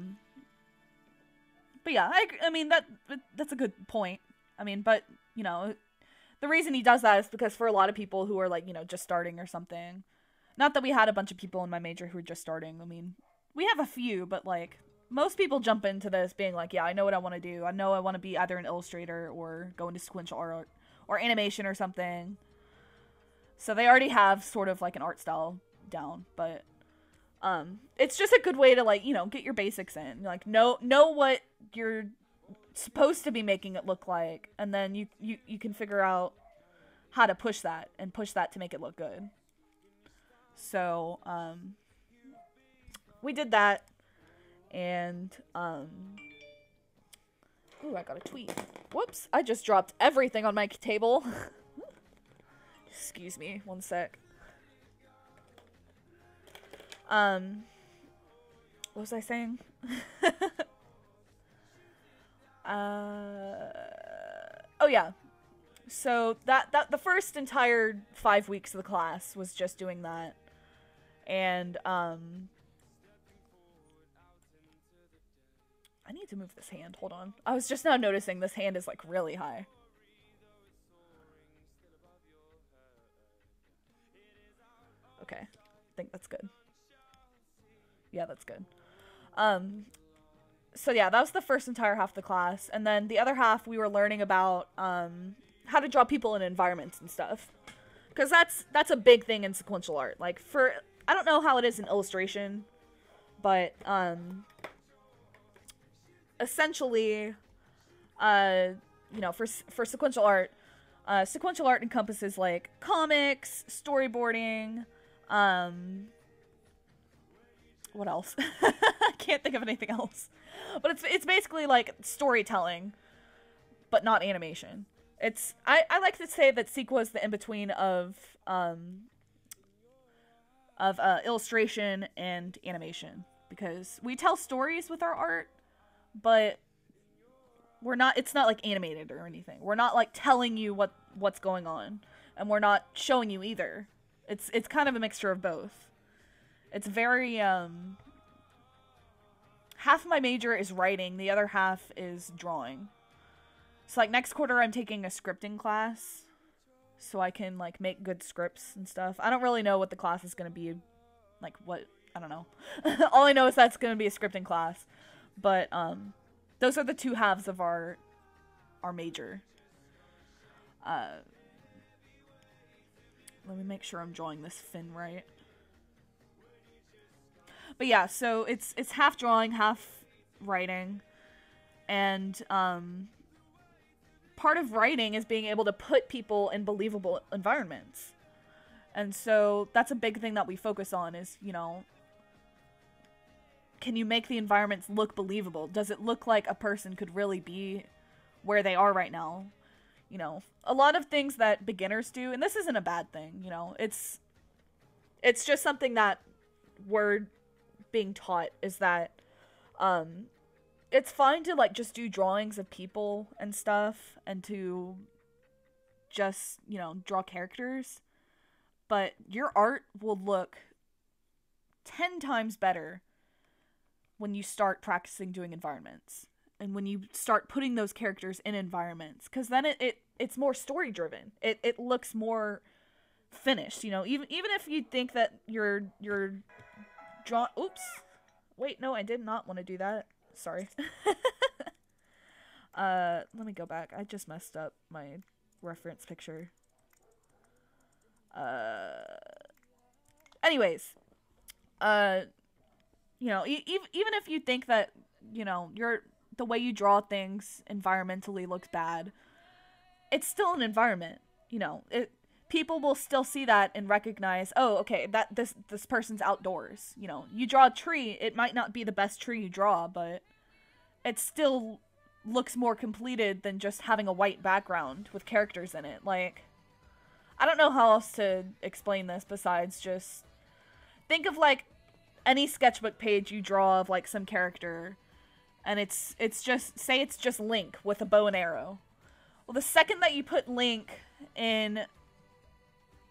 yeah, I mean, that's a good point. I mean, but, you know, the reason he does that is because for a lot of people who are, like, you know, just starting or something. Not that we had a bunch of people in my major who were just starting. I mean, we have a few, but, like, most people jump into this being like, yeah, I know what I want to do. I know I want to be either an illustrator or go into sequential art or animation or something. So they already have sort of, like, an art style down, but it's just a good way to, like, you know, get your basics in. Like, know what you're supposed to be making it look like, and then you can figure out how to push that to make it look good. So we did that, and ooh, I got a tweet. Whoops, I just dropped everything on my table. Excuse me, one sec. What was I saying? Oh yeah. So that the first entire 5 weeks of the class was just doing that. And I need to move this hand. Hold on. I was just now noticing this hand is, like, really high. Okay. I think that's good. Yeah, that's good. So yeah, that was the first entire half of the class, and then the other half we were learning about how to draw people in environments and stuff, because that's a big thing in sequential art. Like, I don't know how it is in illustration, but essentially, you know, for sequential art encompasses, like, comics, storyboarding, what else? I can't think of anything else. But it's basically, like, storytelling, but not animation. I like to say that Sequa is the in-between of illustration and animation, because we tell stories with our art, but it's not, like, animated or anything. We're not, like, telling you what's going on, and we're not showing you either. It's kind of a mixture of both. It's very, half of my major is writing, the other half is drawing. So, like, next quarter I'm taking a scripting class, so I can, like, make good scripts and stuff. I don't really know what the class is going to be, like, I don't know. All I know is that's going to be a scripting class. But, those are the two halves of our our major. Let me make sure I'm drawing this fin right. But yeah, so it's half drawing, half writing. And part of writing is being able to put people in believable environments. And so that's a big thing that we focus on is, you know, can you make the environments look believable? Does it look like a person could really be where they are right now? You know, a lot of things that beginners do, and this isn't a bad thing, you know, it's just something that we're being taught, is that it's fine to like just do drawings of people and stuff and to just, you know, draw characters, but your art will look 10 times better when you start practicing doing environments and when you start putting those characters in environments, because then it's more story driven. It looks more finished, you know, even if you think that you're draw. Oops, wait, no, I did not want to do that. Sorry. Let me go back. I just messed up my reference picture. Anyways, you know, even if you think that, you know, the way you draw things environmentally looks bad, it's still an environment, you know. People will still see that and recognize, oh, okay, that this person's outdoors. You know, you draw a tree, it might not be the best tree you draw, but it still looks more completed than just having a white background with characters in it. Like, I don't know how else to explain this besides just think of like any sketchbook page you draw of like some character, and it's just, say it's just Link with a bow and arrow. Well, the second that you put Link in,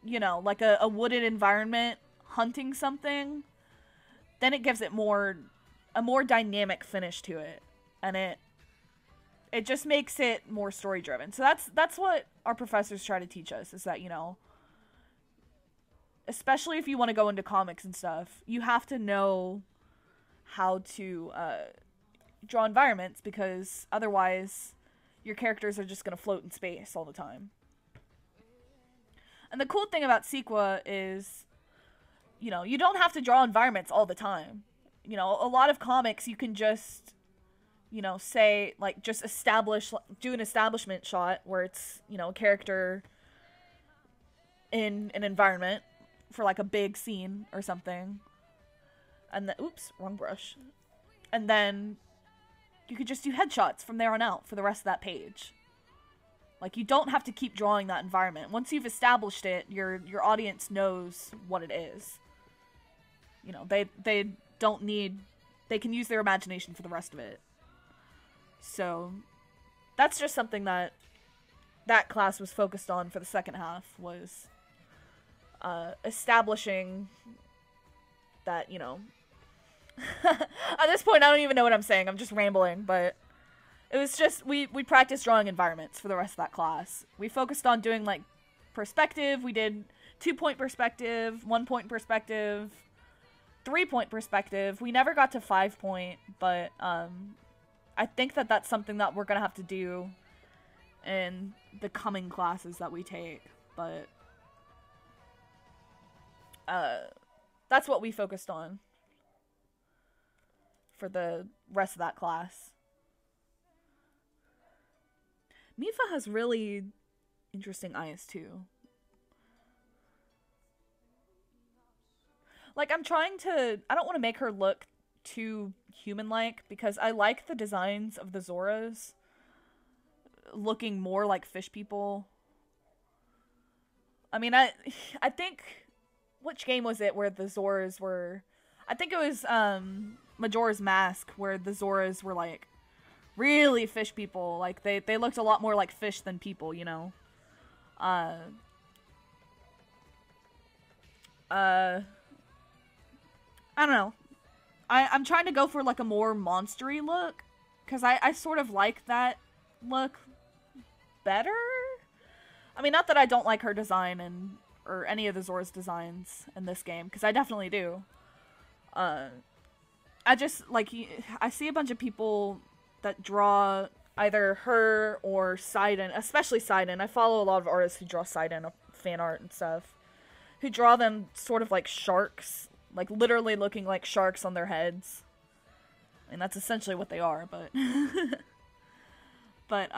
you know, like a wooded environment hunting something, then it gives it a more dynamic finish to it, and it just makes it more story driven. So that's what our professors try to teach us, is that, you know, especially if you want to go into comics and stuff, you have to know how to draw environments, because otherwise your characters are just going to float in space all the time. And the cool thing about Sequa is, you know, you don't have to draw environments all the time. You know, a lot of comics you can just, you know, say, like, just do an establishment shot where it's, you know, a character in an environment for, like, a big scene or something. And then, oops, wrong brush. And then you could just do headshots from there on out for the rest of that page. Like, you don't have to keep drawing that environment. Once you've established it, your audience knows what it is. You know, they don't need... They can use their imagination for the rest of it. So, that's just something that class was focused on for the second half, was establishing that, you know... At this point, I don't even know what I'm saying. I'm just rambling, but... It was just, we practiced drawing environments for the rest of that class. We focused on doing, like, perspective. We did 2-point perspective, 1-point perspective, 3-point perspective. We never got to 5-point, but I think that that's something that we're going to have to do in the coming classes that we take. But that's what we focused on for the rest of that class. Mifa has really interesting eyes, too. Like, I don't want to make her look too human-like, because I like the designs of the Zoras looking more like fish people. I mean, I think, which game was it where the Zoras were... I think it was Majora's Mask, where the Zoras were, like, really fish people. Like, they looked a lot more like fish than people, you know? I don't know. I'm trying to go for, like, a more monstery look, because I sort of like that look better? I mean, not that I don't like her design or any of the Zora's designs in this game, because I definitely do. I just, like, I see a bunch of people that draw either her or Sidon, especially Sidon. I follow a lot of artists who draw Sidon fan art and stuff, who draw them sort of like sharks, like literally looking like sharks on their heads. And that's essentially what they are, but but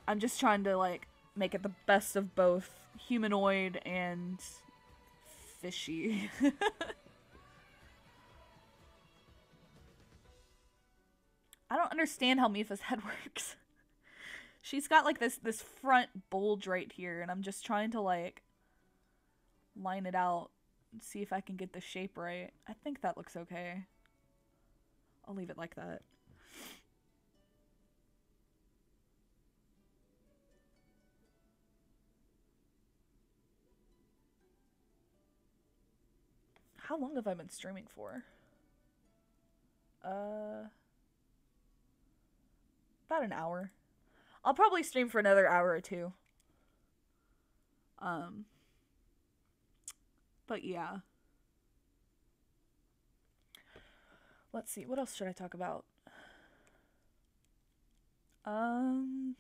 I'm just trying to like make it the best of both humanoid and fishy. I don't understand how Mifa's head works. She's got like this front bulge right here, and I'm just trying to like line it out and see if I can get the shape right. I think that looks okay. I'll leave it like that. How long have I been streaming for? About an hour. I'll probably stream for another hour or two. But yeah. Let's see, what else should I talk about? Why'd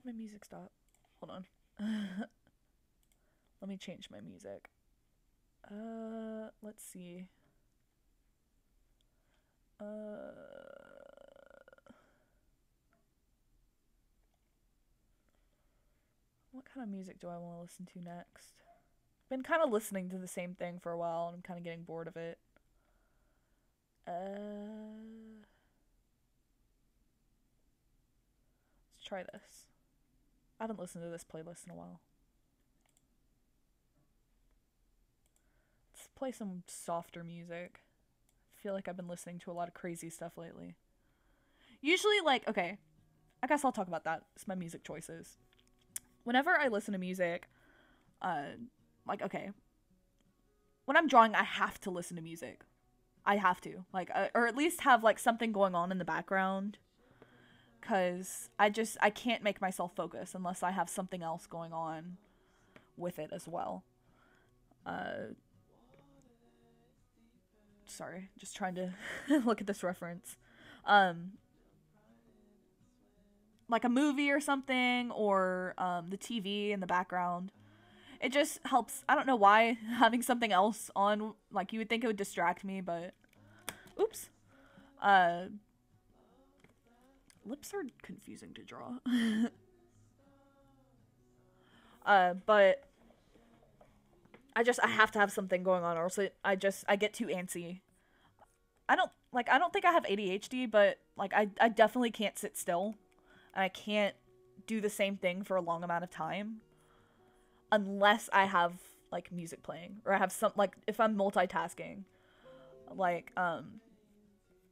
my music stop? Hold on. Let me change my music. Let's see. What kind of music do I want to listen to next? Been kind of listening to the same thing for a while, and I'm kind of getting bored of it. Let's try this. I haven't listened to this playlist in a while. Let's play some softer music. I feel like I've been listening to a lot of crazy stuff lately. Usually, like, okay, I guess I'll talk about that. It's my music choices. Whenever I listen to music, like, okay, when I'm drawing, I have to listen to music. I have to, like, or at least have, like, something going on in the background. Because I can't make myself focus unless I have something else going on with it as well. Sorry, just trying to look at this reference. Like a movie or something, or the TV in the background. It just helps. I don't know why having something else on, like, you would think it would distract me, but oops. Lips are confusing to draw. But I have to have something going on, or else I get too antsy. I don't think I have ADHD, but like I definitely can't sit still. And I can't do the same thing for a long amount of time unless I have like music playing, or I have some, like, if I'm multitasking. Like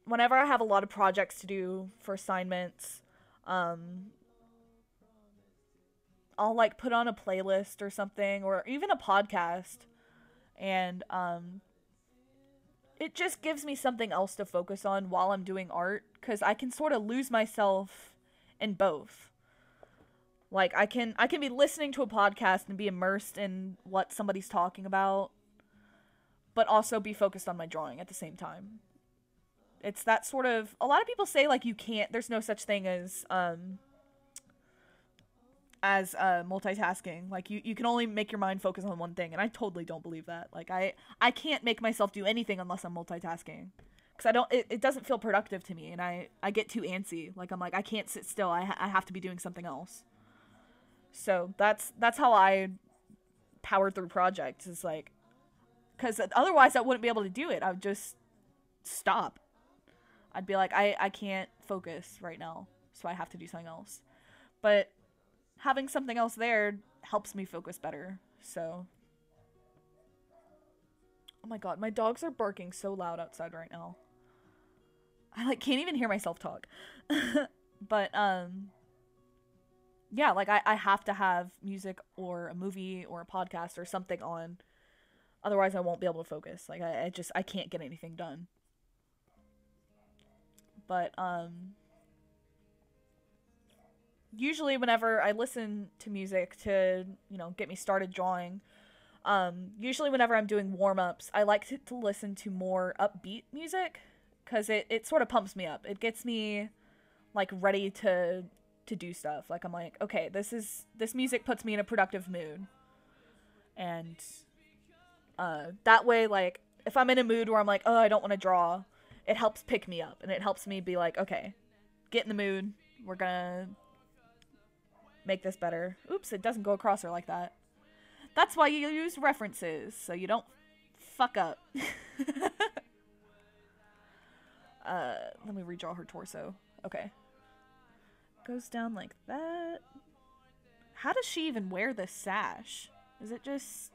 whenever I have a lot of projects to do for assignments, I'll like put on a playlist or something, or even a podcast, and it just gives me something else to focus on while I'm doing art, because I can sort of lose myself in both. Like, I can be listening to a podcast and be immersed in what somebody's talking about, but also be focused on my drawing at the same time. It's that sort of, a lot of people say, like, you can't, there's no such thing as multitasking. Like, you can only make your mind focus on one thing, and I totally don't believe that. Like, I can't make myself do anything unless I'm multitasking, because it doesn't feel productive to me, and I get too antsy. Like, I'm like, I can't sit still, I have to be doing something else. So that's how I power through projects, is like, because otherwise I wouldn't be able to do it. I would just stop. I'd be like, I can't focus right now, so I have to do something else. But having something else there helps me focus better, so. Oh my god, my dogs are barking so loud outside right now. I like can't even hear myself talk. But yeah, like I have to have music or a movie or a podcast or something on, otherwise I won't be able to focus. Like I can't get anything done. But usually whenever I listen to music to, you know, get me started drawing, Usually whenever I'm doing warm-ups, I like to listen to more upbeat music because it sort of pumps me up. It gets me like ready to do stuff. Like I'm like, okay, this music puts me in a productive mood. And that way, like, if I'm in a mood where I'm like, oh, I don't want to draw, it helps pick me up and it helps me be like, okay, get in the mood. We're gonna make this better. Oops, it doesn't go across her like that. That's why you use references, so you don't fuck up. Let me redraw her torso. Okay. Goes down like that. How does she even wear this sash? Is it just...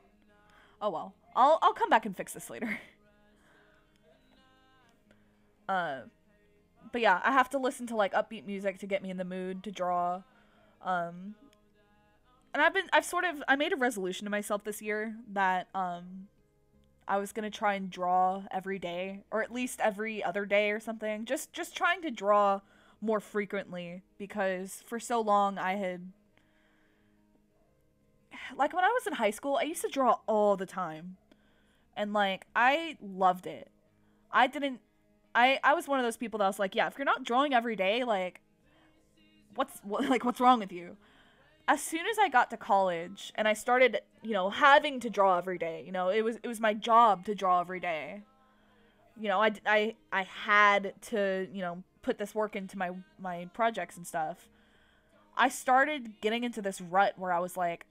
Oh well. I'll come back and fix this later. But yeah, I have to listen to like upbeat music to get me in the mood to draw. And I made a resolution to myself this year that I was gonna try and draw every day, or at least every other day or something. Just trying to draw more frequently, because for so long I had, like, when I was in high school, I used to draw all the time. And like I loved it. I was one of those people that was like, yeah, if you're not drawing every day, like what's wrong with you? As soon as I got to college and I started, you know, having to draw every day, you know, it was my job to draw every day. You know, I had to, you know, put this work into my projects and stuff. I started getting into this rut where I was like,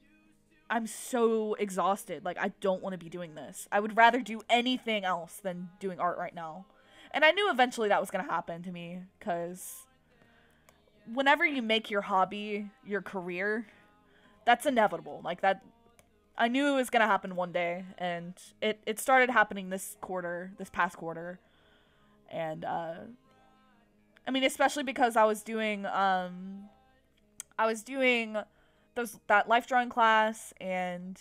I'm so exhausted. Like, I don't want to be doing this. I would rather do anything else than doing art right now. And I knew eventually that was going to happen to me, because whenever you make your hobby your career, that's inevitable. Like, that, I knew it was going to happen one day, and it started happening this past quarter. And, I mean, especially because I was doing that life drawing class and,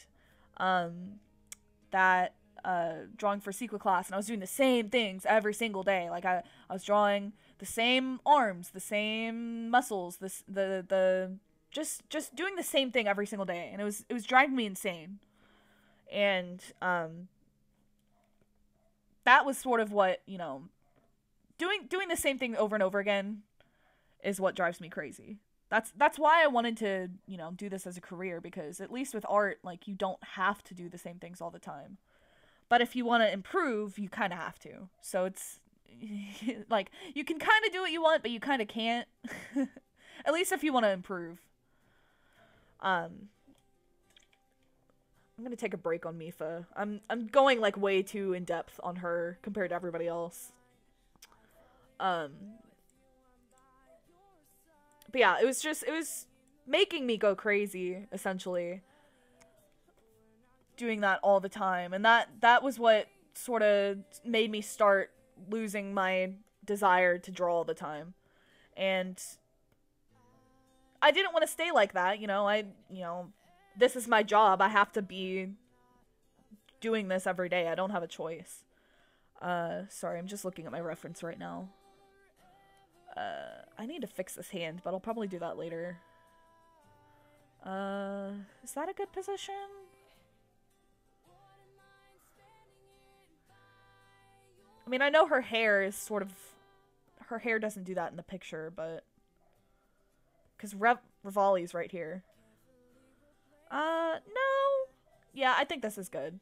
that, drawing for sequa class, and I was doing the same things every single day. Like, I was drawing the same arms, the same muscles, just doing the same thing every single day, and it was driving me insane. And that was sort of what, you know, doing the same thing over and over again is what drives me crazy. That's why I wanted to, you know, do this as a career, because at least with art, like, you don't have to do the same things all the time. But if you want to improve, you kind of have to. So it's, like, you can kind of do what you want, but you kind of can't. At least if you want to improve. I'm going to take a break on Mifa. I'm going, like, way too in-depth on her compared to everybody else. But yeah, it was making me go crazy, essentially, doing that all the time. And that was what sort of made me start losing my desire to draw all the time. And I didn't want to stay like that, you know, this is my job. I have to be doing this every day. I don't have a choice. Sorry, I'm just looking at my reference right now. I need to fix this hand, but I'll probably do that later. Is that a good position? I mean, I know her hair is sort of... Her hair doesn't do that in the picture, but... Because Rivali's right here. No. Yeah, I think this is good.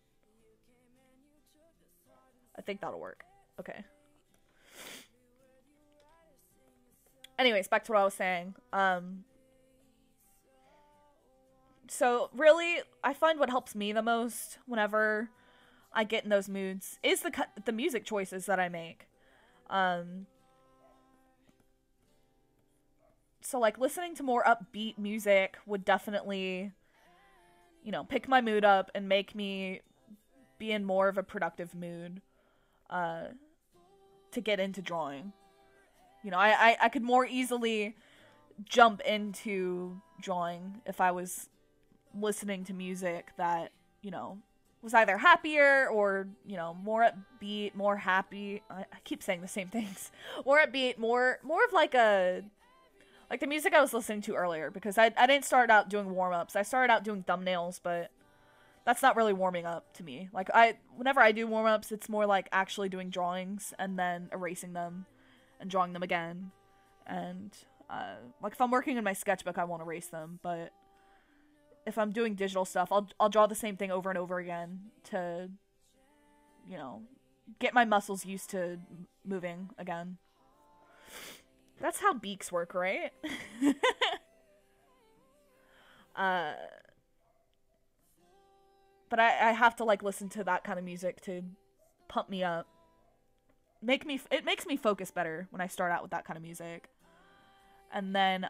I think that'll work. Okay. Anyways, back to what I was saying. So, really, I find what helps me the most whenever I get in those moods is the music choices that I make. So, like, listening to more upbeat music would definitely, you know, pick my mood up and make me be in more of a productive mood, to get into drawing. You know, I could more easily jump into drawing if I was listening to music that, you know, was either happier or, you know, more upbeat, more happy. I keep saying the same things. More upbeat, more of like the music I was listening to earlier, because I didn't start out doing warm-ups. I started out doing thumbnails, but that's not really warming up to me. Like, whenever I do warm-ups, it's more like actually doing drawings and then erasing them and drawing them again. And, like, if I'm working in my sketchbook, I won't erase them, but if I'm doing digital stuff, I'll draw the same thing over and over again to, you know, get my muscles used to moving again. That's how beaks work, right? But I have to, like, listen to that kind of music to pump me up. It makes me focus better when I start out with that kind of music. And then,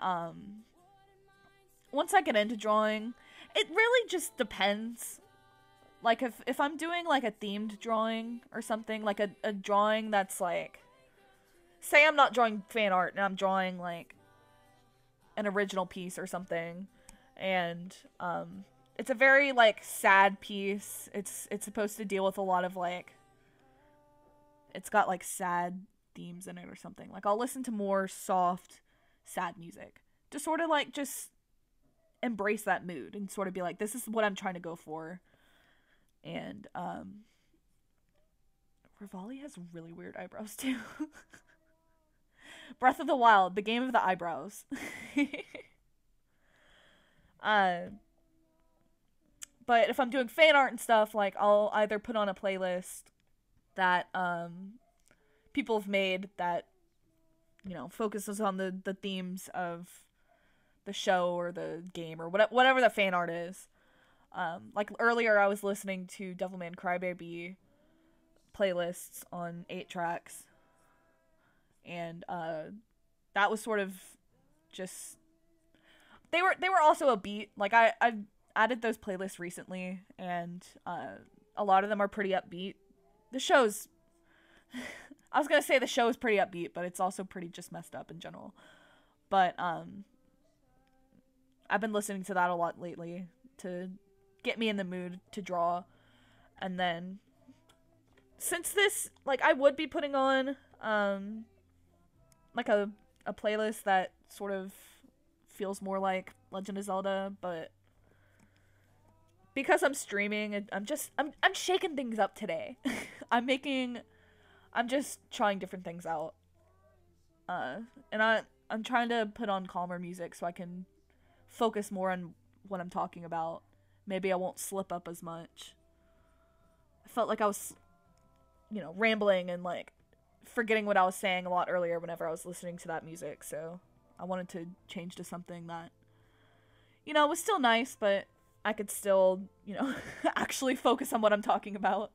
once I get into drawing, it really just depends. Like, if I'm doing, like, a themed drawing or something, like a drawing that's, like, say I'm not drawing fan art and I'm drawing, like, an original piece or something, and, it's a very, like, sad piece. It's supposed to deal with a lot of, like, it's got, like, sad themes in it or something. Like, I'll listen to more soft, sad music to sort of, like, just embrace that mood and sort of be like, this is what I'm trying to go for. And, Rivali has really weird eyebrows, too. Breath of the Wild, the game of the eyebrows. But if I'm doing fan art and stuff, like, I'll either put on a playlist that, people have made that, you know, focuses on the themes of the show or the game or whatever the fan art is. Like, earlier I was listening to Devilman Crybaby playlists on 8 tracks. And, that was sort of just... They were also a beat. Like, I added those playlists recently, and a lot of them are pretty upbeat. The show's... I was gonna say the show is pretty upbeat, but it's also pretty just messed up in general. But, I've been listening to that a lot lately to get me in the mood to draw. And then, since this, like, I would be putting on, like, a playlist that sort of feels more like Legend of Zelda, but because I'm streaming, I'm shaking things up today. I'm just trying different things out. And I'm trying to put on calmer music so I can focus more on what I'm talking about. Maybe I won't slip up as much. I felt like I was, you know, rambling and, like, forgetting what I was saying a lot earlier whenever I was listening to that music, so I wanted to change to something that, you know, was still nice, but I could still, you know, actually focus on what I'm talking about.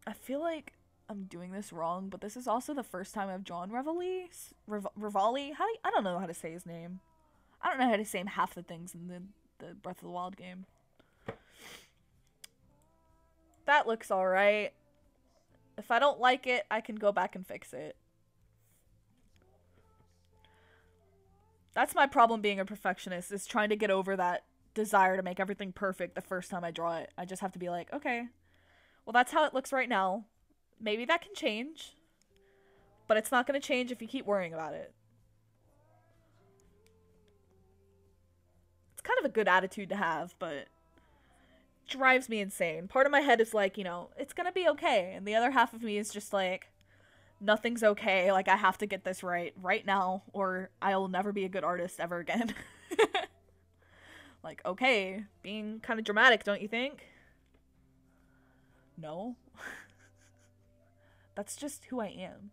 I feel like I'm doing this wrong, but this is also the first time I've drawn Rivali. I don't know how to say his name. I don't know how to say half the things in the Breath of the Wild game. That looks alright. If I don't like it, I can go back and fix it. That's my problem being a perfectionist, is trying to get over that desire to make everything perfect the first time I draw it. I just have to be like, okay, well, that's how it looks right now. Maybe that can change, but it's not going to change if you keep worrying about it. It's kind of a good attitude to have, but it drives me insane. Part of my head is like, you know, it's going to be okay, and the other half of me is just like, nothing's okay, like, I have to get this right now, or I'll never be a good artist ever again. Like, okay, being kind of dramatic, don't you think? No. That's just who I am.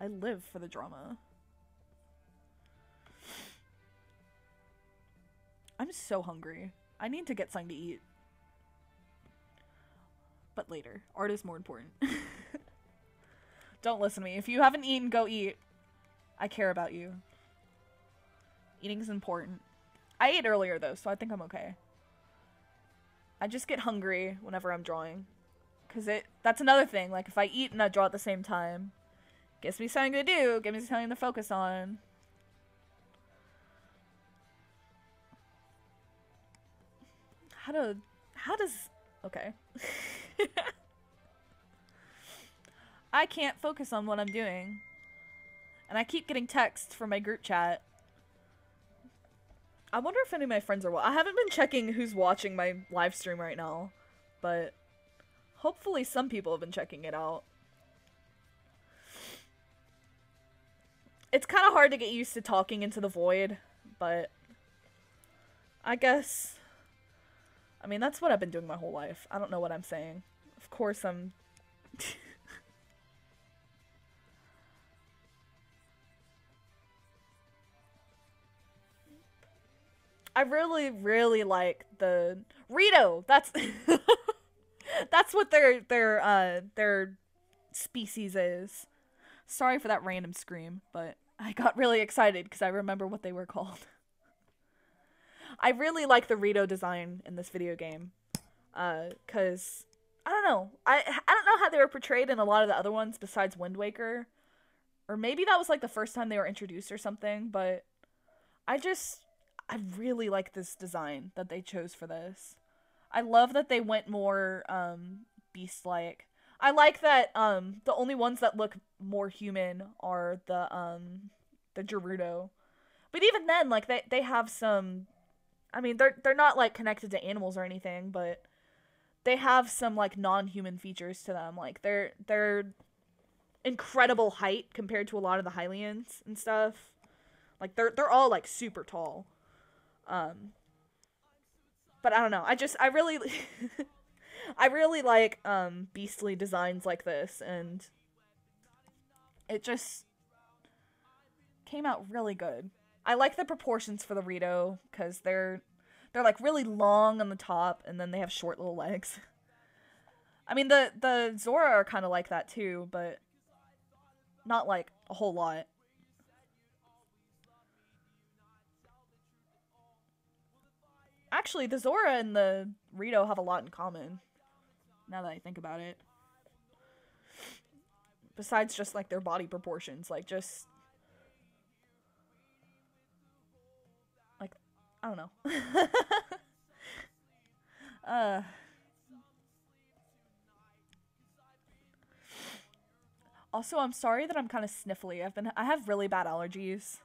I live for the drama. I'm so hungry. I need to get something to eat. But later. Art is more important. Don't listen to me. If you haven't eaten, go eat. I care about you. Eating's important. I ate earlier, though, so I think I'm okay. I just get hungry whenever I'm drawing. Because that's another thing. Like, if I eat and I draw at the same time, gives me something to do, gives me something to focus on. Okay. I can't focus on what I'm doing. And I keep getting texts from my group chat. I wonder if any of my friends are I haven't been checking who's watching my live stream right now, but hopefully some people have been checking it out. It's kind of hard to get used to talking into the void, but I guess, I mean, that's what I've been doing my whole life. I don't know what I'm saying. Of course I'm... I really, really like the... Rito! That's... That's what their species is. Sorry for that random scream, but I got really excited because I remember what they were called. I really like the Rito design in this video game. Cause I don't know. I don't know how they were portrayed in a lot of the other ones besides Wind Waker. Or maybe that was like the first time they were introduced or something, but I really like this design that they chose for this. I love that they went more beast-like. I like that the only ones that look more human are the Gerudo. But even then, like they have some, I mean, they're not like connected to animals or anything, but they have some like non-human features to them. Like they're incredible height compared to a lot of the Hylians and stuff. Like they're all like super tall. But I don't know. I really I really like beastly designs like this, and it just came out really good. I like the proportions for the Rito because they're like really long on the top, and then they have short little legs. I mean the Zora are kind of like that too, but not like a whole lot. Actually, the Zora and the Rito have a lot in common, now that I think about it. Besides just, like, their body proportions, like, just... like, I don't know. Also, I'm sorry that I'm kind of sniffly. I have really bad allergies.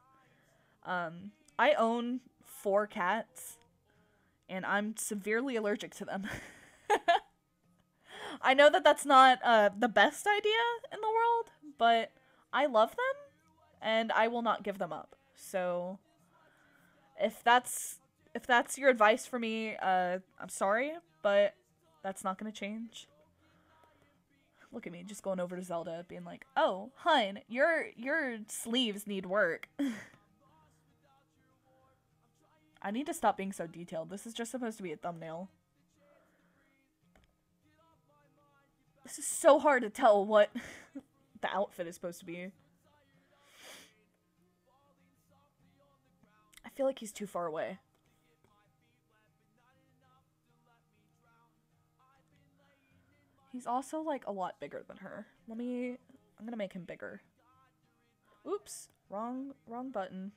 I own 4 cats, and I'm severely allergic to them. I know that that's not the best idea in the world, but I love them, and I will not give them up. So, if that's your advice for me, I'm sorry, but that's not gonna change. Look at me, just going over to Zelda, being like, "Oh, hun, your sleeves need work." I need to stop being so detailed. This is just supposed to be a thumbnail. This is so hard to tell what the outfit is supposed to be. I feel like he's too far away. He's also, like, a lot bigger than her. I'm gonna make him bigger. Oops, wrong button.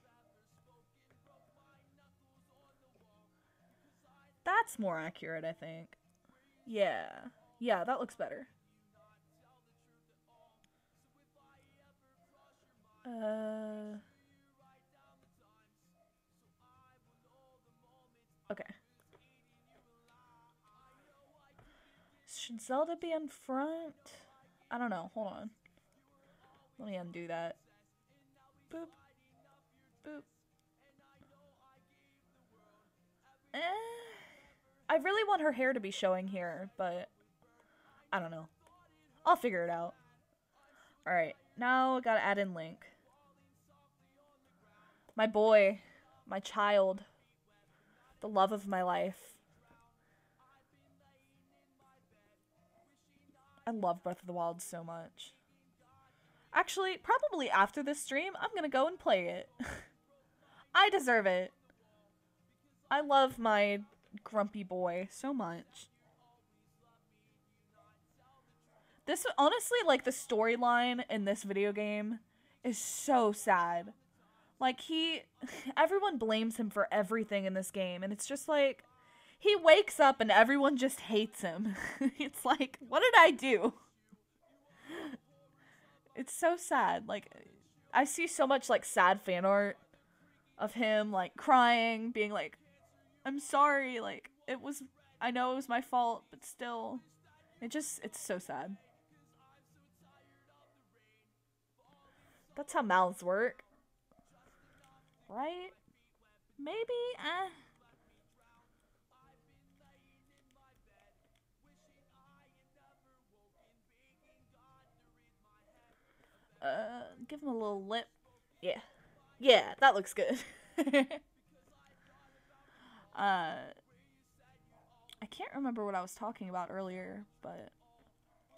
That's more accurate, I think. Yeah, that looks better. Okay. Should Zelda be in front? I don't know. Hold on. Let me undo that. Boop. Boop. I really want her hair to be showing here, but I don't know. I'll figure it out. Alright, now I gotta add in Link. My boy. My child. The love of my life. I love Breath of the Wild so much. Actually, probably after this stream, I'm gonna go and play it. I deserve it. I love my grumpy boy so much. This, honestly, like, the storyline in this video game is so sad. Like, everyone blames him for everything in this game, and it's just like, he wakes up and everyone just hates him. It's like, what did I do? It's so sad. Like, I see so much, like, sad fan art of him, like, crying, being like, I'm sorry, like, I know it was my fault, but still, it's so sad. That's how mouths work. Right? Maybe? Give him a little lip. Yeah. Yeah, that looks good. I can't remember what I was talking about earlier, but,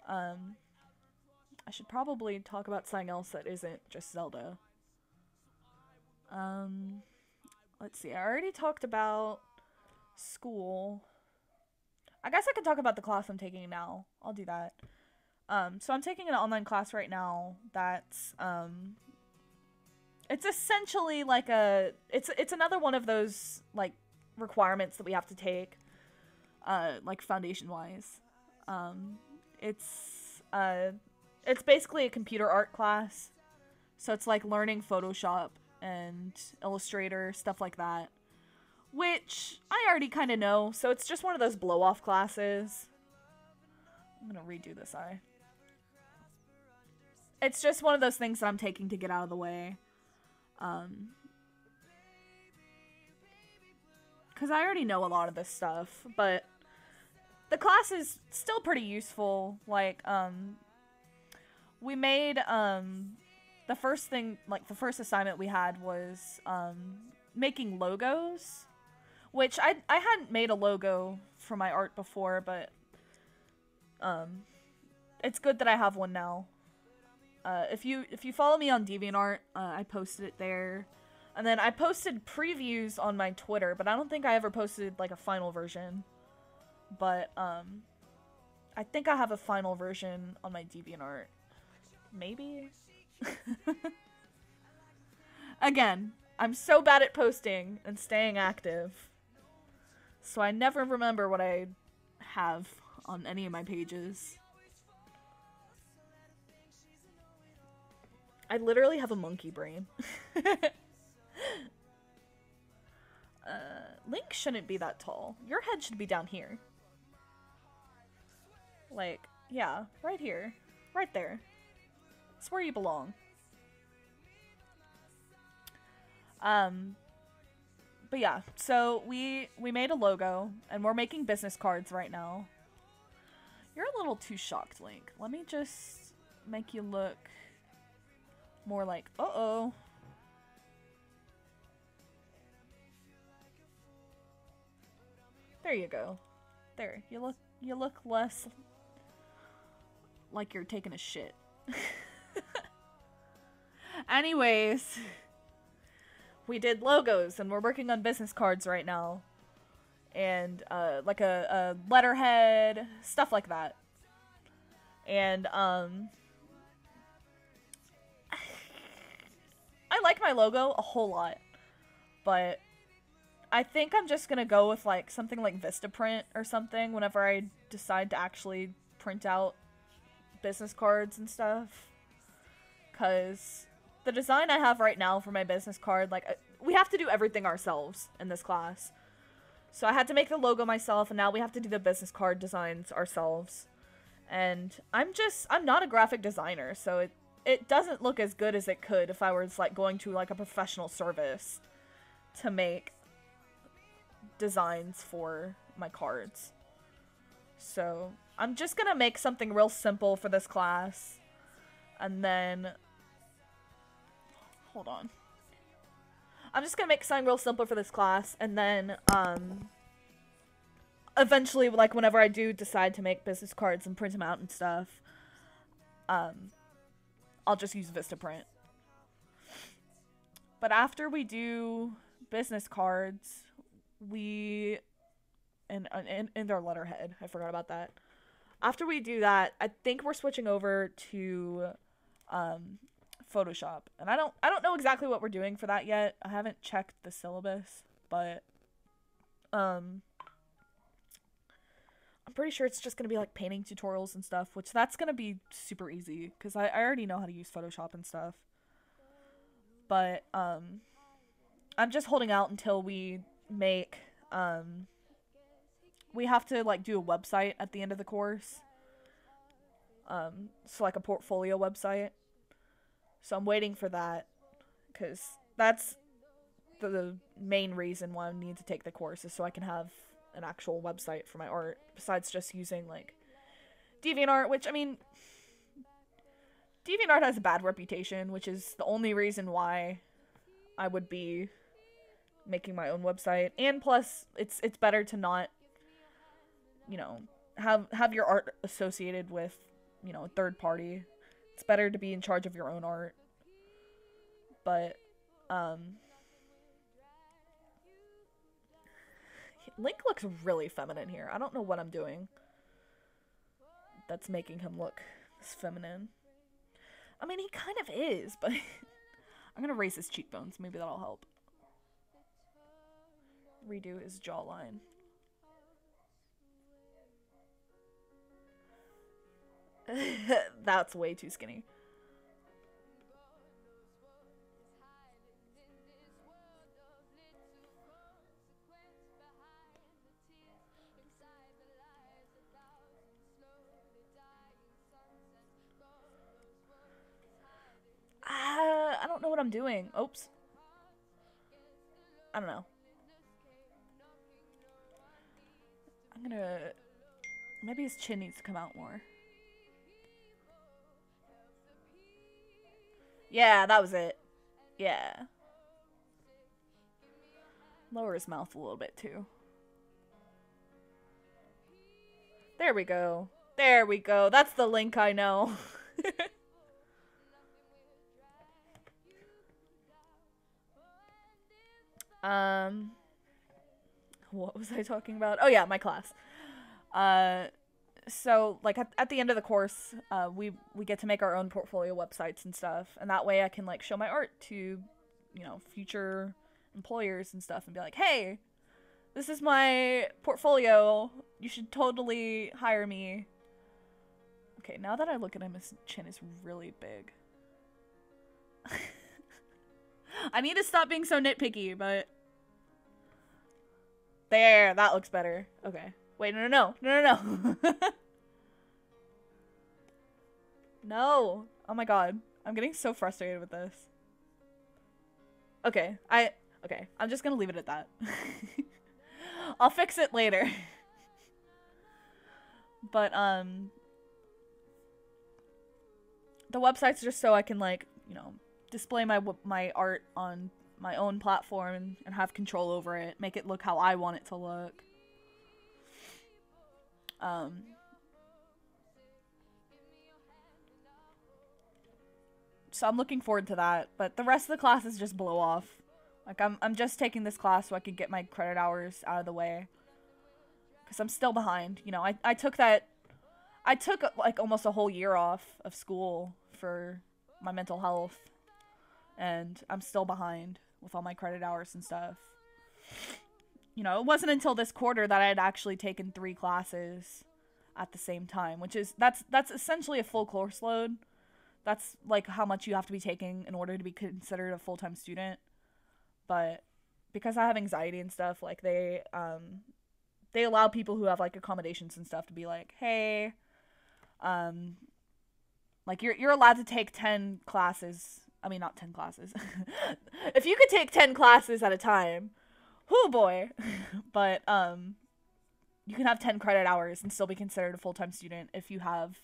I should probably talk about something else that isn't just Zelda. Um, let's see, I already talked about school. I guess I could talk about the class I'm taking now. I'll do that. So I'm taking an online class right now that's, it's essentially like it's another one of those, like, requirements that we have to take, like, foundation-wise. It's, it's basically a computer art class, so it's, like, learning Photoshop and Illustrator, stuff like that, which I already kind of know, so it's just one of those blow-off classes. I'm gonna redo this eye. It's just one of those things that I'm taking to get out of the way. Because I already know a lot of this stuff, but the class is still pretty useful. Like, we made, the first assignment we had was, making logos, which I hadn't made a logo for my art before, but, it's good that I have one now. If you follow me on DeviantArt, I posted it there. And then I posted previews on my Twitter, but I don't think I ever posted, like, a final version. But, I think I have a final version on my DeviantArt. Maybe? Again, I'm so bad at posting and staying active, so I never remember what I have on any of my pages. I literally have a monkey brain. Link shouldn't be that tall. Your head should be down here. Like, yeah, right here. Right there. It's where you belong. But yeah, so we made a logo, and we're making business cards right now. You're a little too shocked, Link. Let me just make you look more like, uh-oh. There you go. There, you look less like you're taking a shit. Anyways, we did logos, and we're working on business cards right now. And, like a letterhead, stuff like that. And, I like my logo a whole lot, but I think I'm just gonna go with, like, something like Vistaprint or something whenever I decide to actually print out business cards and stuff. Because the design I have right now for my business card, like, we have to do everything ourselves in this class. So I had to make the logo myself, and now we have to do the business card designs ourselves. And I'm not a graphic designer, so it doesn't look as good as it could if I was, like, going to, like, a professional service to make designs for my cards. So I'm just gonna make something real simple for this class, and then hold on. I'm just gonna make something real simple for this class, and then eventually, like, whenever I do decide to make business cards and print them out and stuff, I'll just use Vistaprint. But after we do business cards, and their letterhead, I forgot about that. After we do that, I think we're switching over to Photoshop. And I don't know exactly what we're doing for that yet. I haven't checked the syllabus, but I'm pretty sure it's just gonna be, like, painting tutorials and stuff, which that's gonna be super easy because I already know how to use Photoshop and stuff. But I'm just holding out until we make, we have to, like, do a website at the end of the course. So, like, a portfolio website. So I'm waiting for that, because that's the main reason why I need to take the course, is so I can have an actual website for my art, besides just using, like, DeviantArt, which, I mean, DeviantArt has a bad reputation, which is the only reason why I would be making my own website. And plus, it's better to not, you know, have your art associated with, you know, a third party. It's better to be in charge of your own art. But, Link looks really feminine here. I don't know what I'm doing that's making him look this feminine. I mean, he kind of is, but I'm gonna raise his cheekbones. Maybe that'll help. Redo his jawline. That's way too skinny. I don't know what I'm doing. Oops. I don't know. I'm gonna... Maybe his chin needs to come out more. Yeah, that was it. Yeah. Lower his mouth a little bit, too. There we go. There we go. That's the Link I know. What was I talking about? Oh yeah, my class. So, like, at the end of the course, we get to make our own portfolio websites and stuff, and that way I can, like, show my art to, you know, future employers and stuff, and be like, hey, this is my portfolio, you should totally hire me. Okay, now that I look at him, his chin is really big. I need to stop being so nitpicky, but... There, that looks better. Okay. Wait, no. No. Oh my god. I'm getting so frustrated with this. Okay, I'm just gonna leave it at that. I'll fix it later. But, the website's just so I can, like, you know, display my art on my own platform and have control over it, make it look how I want it to look. So I'm looking forward to that, but the rest of the classes just blow off. Like, I'm just taking this class so I could get my credit hours out of the way, because I'm still behind. You know, I took like almost a whole year off of school for my mental health, and I'm still behind with all my credit hours and stuff. You know, it wasn't until this quarter that I had actually taken 3 classes at the same time, which is, that's essentially a full course load. That's, like, how much you have to be taking in order to be considered a full-time student. But because I have anxiety and stuff, like, they allow people who have, like, accommodations and stuff to be like, hey, like, you're allowed to take 10 classes. I mean, not 10 classes. If you could take 10 classes at a time, whoo boy. But, you can have 10 credit hours and still be considered a full-time student if you have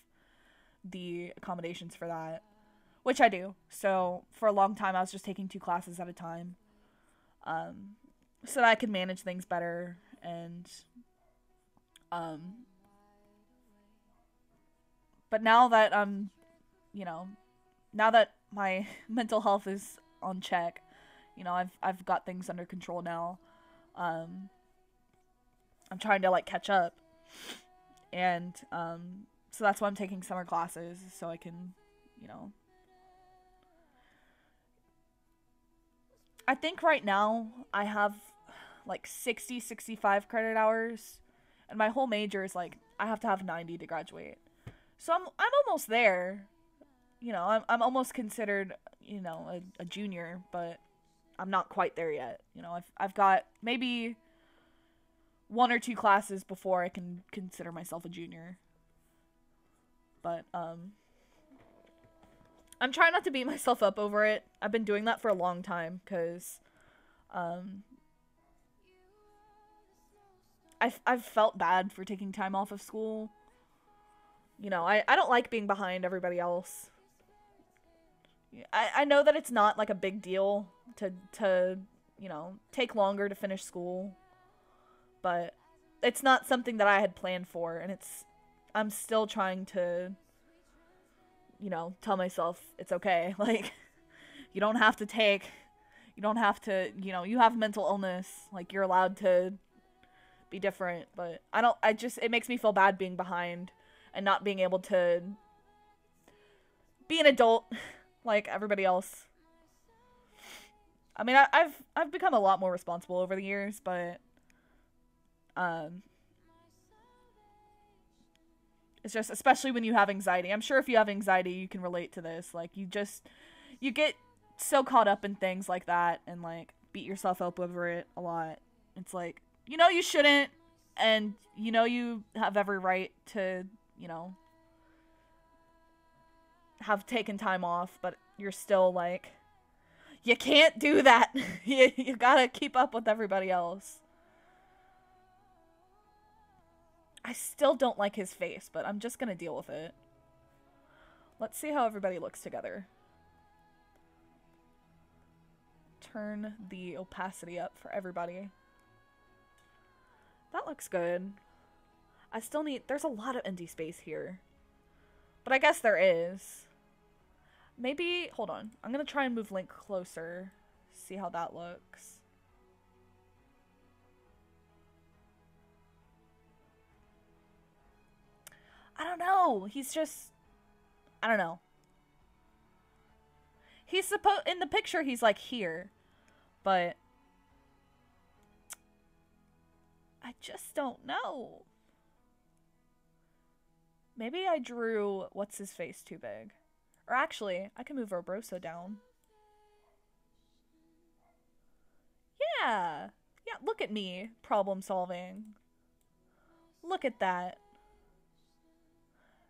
the accommodations for that, which I do. So for a long time I was just taking 2 classes at a time, so that I could manage things better. And but now that you know, now that my mental health is on check, you know, I've got things under control now. I'm trying to, like, catch up, and so that's why I'm taking summer classes, so I can, you know... I think right now I have, like, 65 credit hours, and my whole major is, like, I have to have 90 to graduate. So I'm almost there. You know, I'm almost considered, you know, a junior, but I'm not quite there yet. You know, I've got maybe 1 or 2 classes before I can consider myself a junior. But, I'm trying not to beat myself up over it. I've been doing that for a long time, because, I've felt bad for taking time off of school. You know, I don't like being behind everybody else. I know that it's not, like, a big deal to, you know, take longer to finish school. But it's not something that I had planned for, and I'm still trying to, you know, tell myself it's okay. Like, you don't have to, you know, you have mental illness. Like, you're allowed to be different, but it makes me feel bad being behind and not being able to be an adult like everybody else. I mean, I've become a lot more responsible over the years, but it's just, especially when you have anxiety. I'm sure if you have anxiety, you can relate to this. Like, you get so caught up in things like that and, like, beat yourself up over it a lot. It's like, you know you shouldn't, and you know you have every right to, you know, have taken time off, but you're still like, you can't do that. You gotta keep up with everybody else. I still don't like his face, but I'm just gonna deal with it. Let's see how everybody looks together. Turn the opacity up for everybody. That looks good. I still need... There's a lot of empty space here. But I guess there is. Maybe... Hold on. I'm gonna try and move Link closer. See how that looks. I don't know. He's just... I don't know. He's supposed... In the picture, he's, like, here. But... I just don't know. Maybe I drew what's-his-face too big. Or actually, I can move Robroso down. Yeah! Yeah, look at me. Problem solving. Look at that.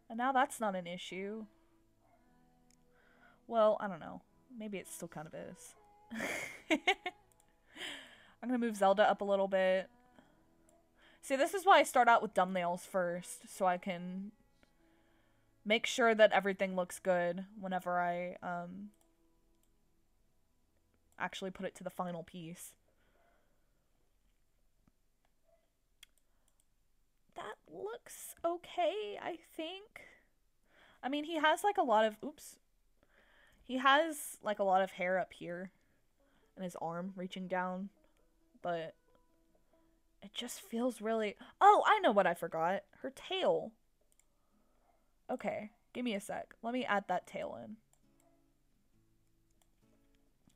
And now that's not an issue. Well, I don't know. Maybe it still kind of is. I'm gonna move Zelda up a little bit. See, this is why I start out with thumbnails first, so I can make sure that everything looks good whenever I actually put it to the final piece. That looks okay, I think. I mean, he has like a lot of... Oops. He has like a lot of hair up here and his arm reaching down, but it just feels really... Oh, I know what I forgot. Her tail. Okay, give me a sec. Let me add that tail in.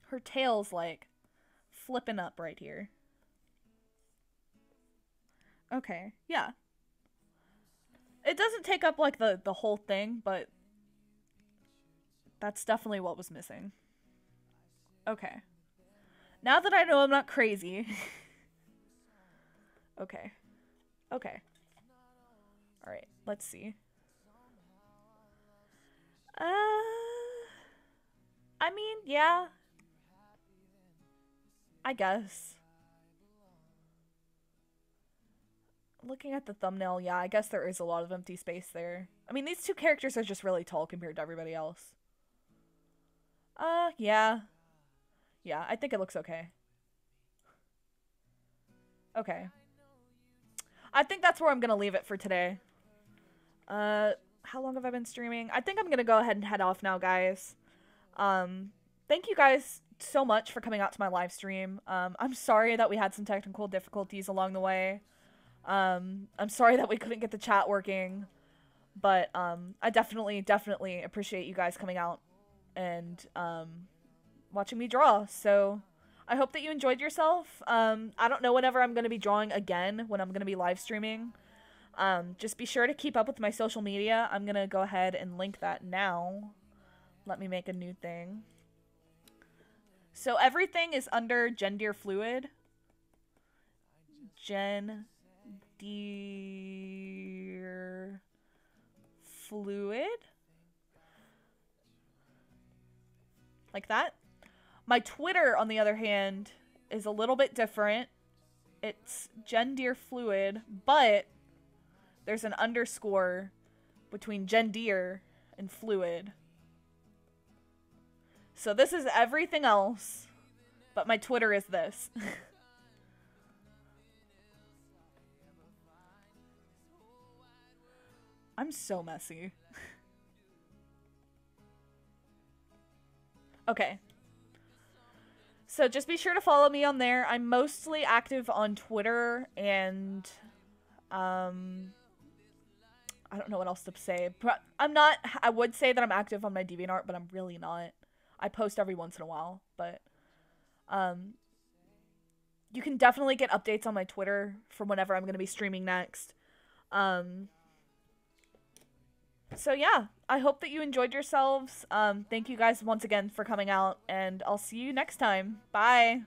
Her tail's like flipping up right here. Okay, yeah. It doesn't take up like the whole thing, but that's definitely what was missing. Okay. Now that I know I'm not crazy. Okay. Okay. Alright, let's see. I mean, yeah. I guess. Looking at the thumbnail, yeah, I guess there is a lot of empty space there. I mean, these two characters are just really tall compared to everybody else. Yeah. Yeah, I think it looks okay. Okay. I think that's where I'm gonna leave it for today. How long have I been streaming? I think I'm gonna go ahead and head off now, guys. Thank you guys so much for coming out to my live stream. I'm sorry that we had some technical difficulties along the way. I'm sorry that we couldn't get the chat working, but, I definitely appreciate you guys coming out and, watching me draw. So, I hope that you enjoyed yourself. I don't know whenever I'm gonna be drawing again, when I'm gonna be live streaming. Just be sure to keep up with my social media. I'm gonna go ahead and link that now. Let me make a new thing. So everything is under Gendeerfluid. Gendeerfluid. Like that. My Twitter, on the other hand, is a little bit different. It's Gendeerfluid, but there's an underscore between Gendeer and Fluid. So this is everything else, but my Twitter is this. I'm so messy. Okay. So just be sure to follow me on there. I'm mostly active on Twitter and I don't know what else to say. I would say that I'm active on my DeviantArt, but I'm really not. I post every once in a while, but you can definitely get updates on my Twitter from whenever I'm going to be streaming next. So yeah, I hope that you enjoyed yourselves. Thank you guys once again for coming out, and I'll see you next time. Bye!